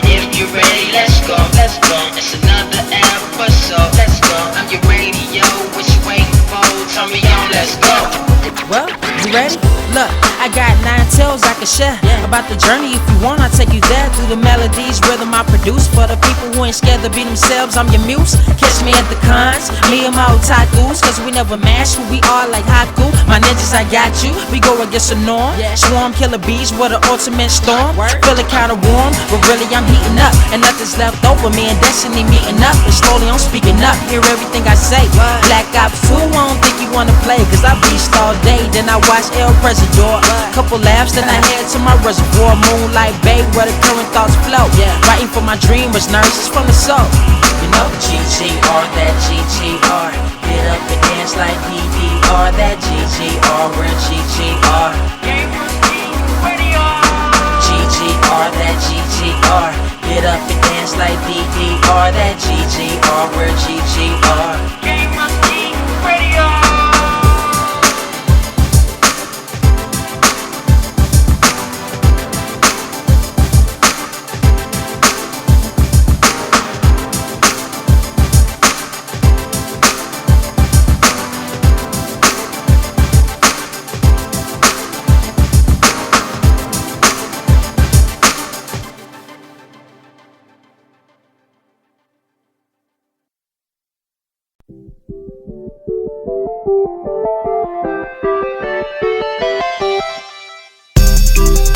If you're ready, let's go, let's go. It's another episode, let's go. I'm your radio, what you waiting for? Turn me on, let's go. Well, you ready? Look, I got 9 tales I can share about the journey. If you want, I'll take you there through the melodies, rhythm I produce. For the people who ain't scared to be themselves, I'm your muse. Catch me at the cons, me and my otakus, cause we never mash who we are like Haku. My ninjas, I got you, we go against the norm. Swarm killer bees with an ultimate storm. Feeling kinda warm, but really I'm heating up. And nothing's left over, me and Destiny meeting up. And slowly I'm speaking up, hear everything I say. Black Ops 2, I don't think you wanna play, cause I beast all day. Then I watch Elle President. Couple laughs, then I head to my reservoir. MoonLIGHT Bay, where the current thoughts flow. Writing for my dreamers, nurses from the soul. You know, GGR, that GGR. Get up and dance like DDR. That GGR, we're GGR. GGR, that GGR. Get up and dance like DDR. That GGR, we're GGR. Gamers Geek Radio.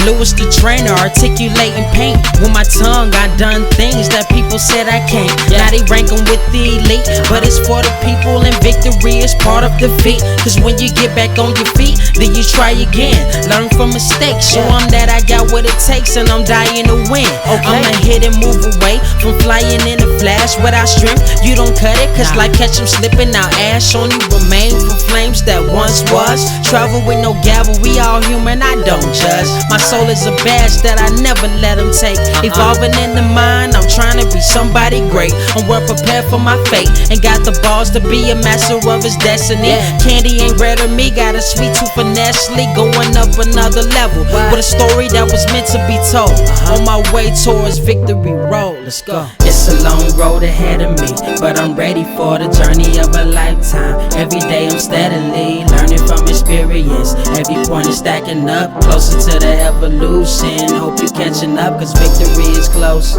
Lewis the trainer, articulating paint. With my tongue, I done things that people said I can't. Now they rank 'em with the elite, but it's for the people, and victory is part of defeat. Cause when you get back on your feet, then you try again. Learn from mistakes, show 'em that I got what it takes, and I'm dying to win. I'ma hit and move away from flying in a flash without strength. You don't cut it, cause life catch 'em slipping. Now ash on you remain from flames that once was. Travel with no gavel, we all human, I don't judge. My soul is a badge that I never let them take. Evolving in the mind, I'm trying to be somebody great. I'm well prepared for my fate, and got the balls to be a master of his destiny. Candy ain't rare to me, got a sweet tooth for Nestle. Going up another level, with a story that was meant to be told. On my way towards victory road, let's go. It's a long road ahead of me, but I'm ready for the journey of a lifetime. Every day I'm steadily learning from experience. Every point is stacking up, closer to the evolution. Hope you catching up, cause victory is close.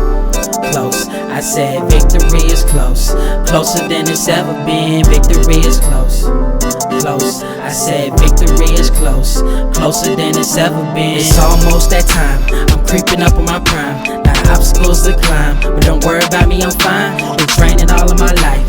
Close, I said victory is close. Closer than it's ever been, victory is close. Close, I said victory is close. Closer than it's ever been. It's almost that time, I'm creeping up on my prime. Now obstacles to climb, but don't worry about me, I'm fine. Been training all of my life,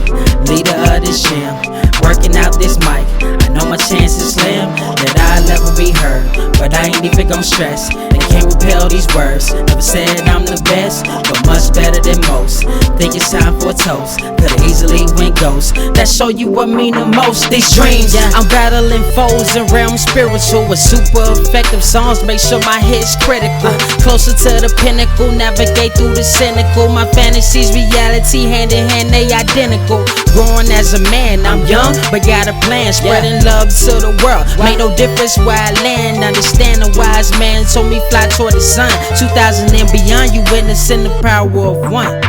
leader of this gym. Working out this mic, I know my chance is slim, that I'll ever be heard. But I ain't even gon' stress, and can't repel these words. Never said I'm the best, but much better than most. Think it's time for a toast, could've easily went ghost. That show you what mean the most, these dreams. I'm battling foes and realms spiritual with super effective songs, make sure my hit's critical. Closer to the pinnacle, navigate through the cynical. My fantasies, reality, hand in hand, they identical. Growing as a man, I'm young, but got a plan. Spreading love to the world, make no difference where I land. Understand a wise man told me fly toward the sun. 2000 and beyond, you witnessing the power of one.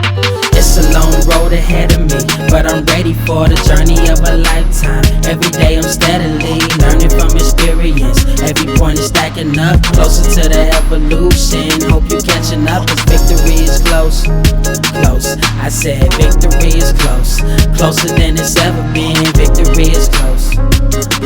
It's a long road ahead of me, but I'm ready for the journey of a lifetime. Every day I'm steadily learning from experience. Every point is stacking up, closer to the evolution. Hope you catching up, cause victory is close. Close, I said victory is close. Closer than it's ever been, victory is close.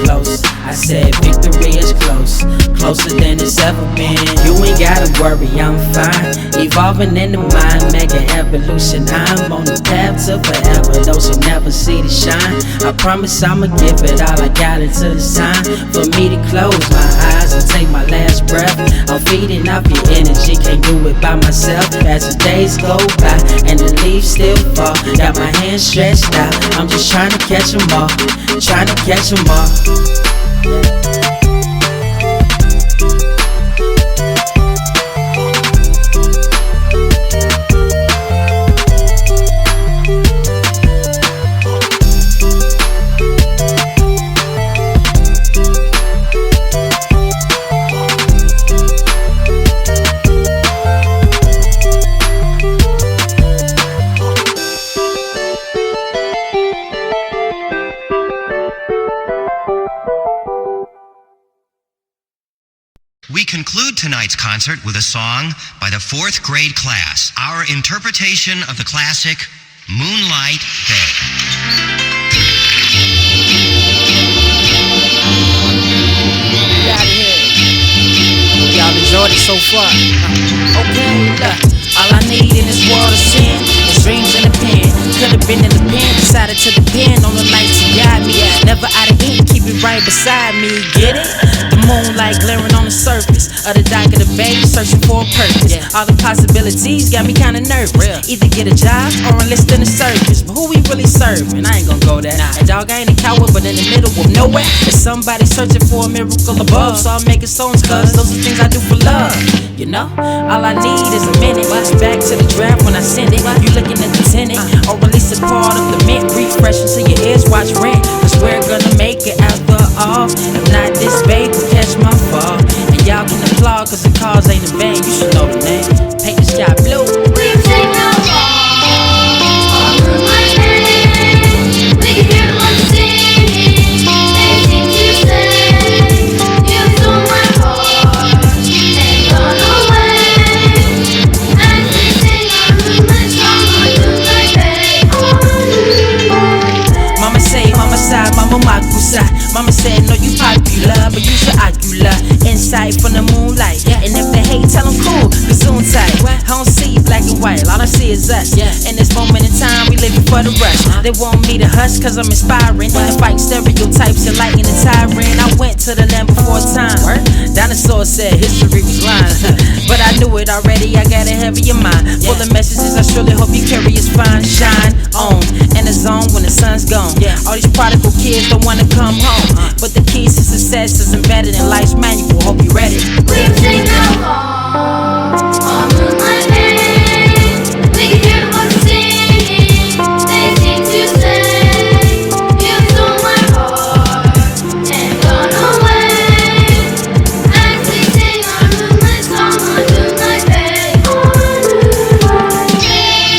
Close, I said victory is close. Closer than it's ever been. You ain't gotta worry, I'm fine. Evolving in the mind, mega evolution. I'm on the path to forever. Those who never see the shine, I promise I'ma give it all I got until it's time for me to close my eyes and take my last breath. I'm feeding off your energy, can't do it by myself. As the days go by and the leaves still fall, got my hands stretched out, I'm just trying to catch them all, trying to catch them all. We conclude tonight's concert with a song by the 4th grade class, our interpretation of the classic Moonlight Bay. Get out of here. Y'all enjoyed it so far. Okay, look. All I need in this world is sin, is dreams in a pen. Could've been in the pen, decided to depend on the light to guide me. Never out of ink, keep it right beside me, get it? The moonlight glaring on the surface of the dock of the bay, searching for a purpose. All the possibilities got me kinda nervous. Either get a job or enlist in the service. But who we really serving? I ain't gonna go there. And dog, I ain't a coward, but in the middle of nowhere, there's somebody searching for a miracle above. So I'm making songs cause those are things I do for love. You know, all I need is a minute. Back to the draft when I send it. You looking at the tenant or release a part of the mint. Refresh until your ears watch rent. Cause we're gonna make it after all. If not this babe will catch my fall. And y'all can applaud cause the cause ain't in vain. You should know the name. Paint the sky blue. We take no fall on Moonlight Bay. We can hear the ones singing. They seem to say, you stole my heart and gone away. As they sing our moonlight song on Moonlight Bay. Mama say, mama side, mama maku side. Mama said, no, you popular, but you should ocular. Insight from the moonlight. And if they hate, tell them cool, cause zoom tight. I don't see black and white, all I see is us. In this moment in time, we living for the rush. They want me to hush cause I'm inspiring. And fight stereotypes and lighten the tyrant. I went to the land before time. Dinosaurs said history was lying. But I knew it already, I got it heavy in mind. Full of messages, I surely hope you carry is fine. Shine on, in the zone when the sun's gone. All these prodigal kids don't wanna come home. But the keys to success is embedded in life's manual. Hope you ready. We take no fall on Moonlight Bay. We can hear the ones singing. They seem to say, you stole my heart and gone away. As they sing our moonlight song on Moonlight Bay. On Moonlight Bay.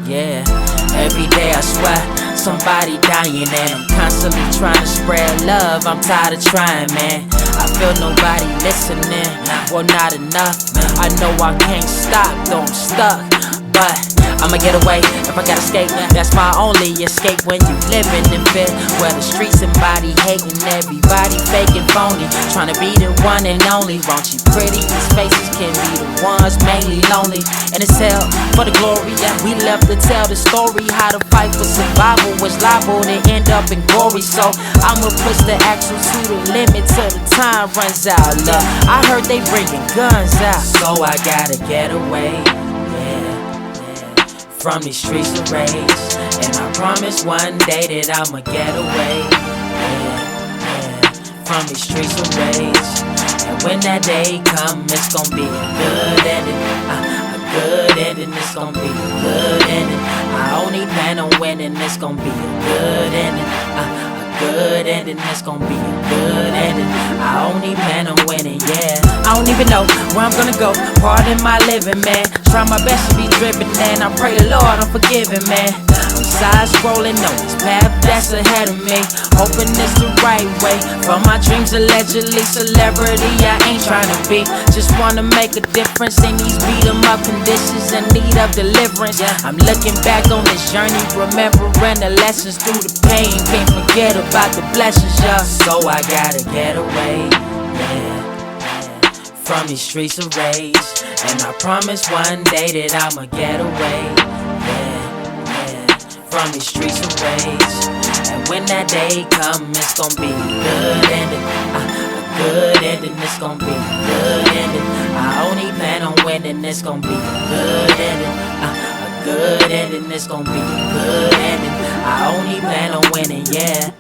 Yeah, every day I swear somebody dying, and I'm constantly trying to spread love. I'm tired of trying, man. I feel nobody listening, well not enough. I know I can't stop, though I'm stuck, but I'ma get away if I gotta escape. That's my only escape when you living in fear, where the streets embody hating, everybody faking phony, trying to be the one and only. Raunchy pretty faces can be the ones mainly lonely, and it's hell for the glory. We left to tell the story how to fight for survival was liable to end up in glory. So I'ma push the axle to the limit till the time runs out. Look, I heard they bringing guns out, so I gotta get away. From these streets of rage, and I promise one day that I'ma get away. From these streets of rage, and when that day come, it's gon' be a good ending. A good ending, it's gon' be a good ending. I only plan on winning, it's gon' be a good ending. Good ending, it's gon' be a good ending. I only plan on winning, yeah. I don't even know where I'm gonna go. Pardon my living, man. Try my best to be driven, and I pray the Lord I'm forgiving, man. I'm side scrolling on this path that's ahead of me, hoping it's the right way. For my dreams, allegedly celebrity, I ain't trying to be. Just wanna make a difference in these beat 'em up conditions in need of deliverance. I'm looking back on this journey, remembering the lessons through the pain. Can't forget about the blessings, yeah. So I gotta get away, from these streets of rage, and I promise one day that I'ma get away, from these streets of rage. And when that day come, it's gon' be a good ending. A good ending, it's gon' be a good ending. I only plan on winning, it's gon' be a good ending. A good ending, it's gon' be a good ending. I only plan on winning, yeah.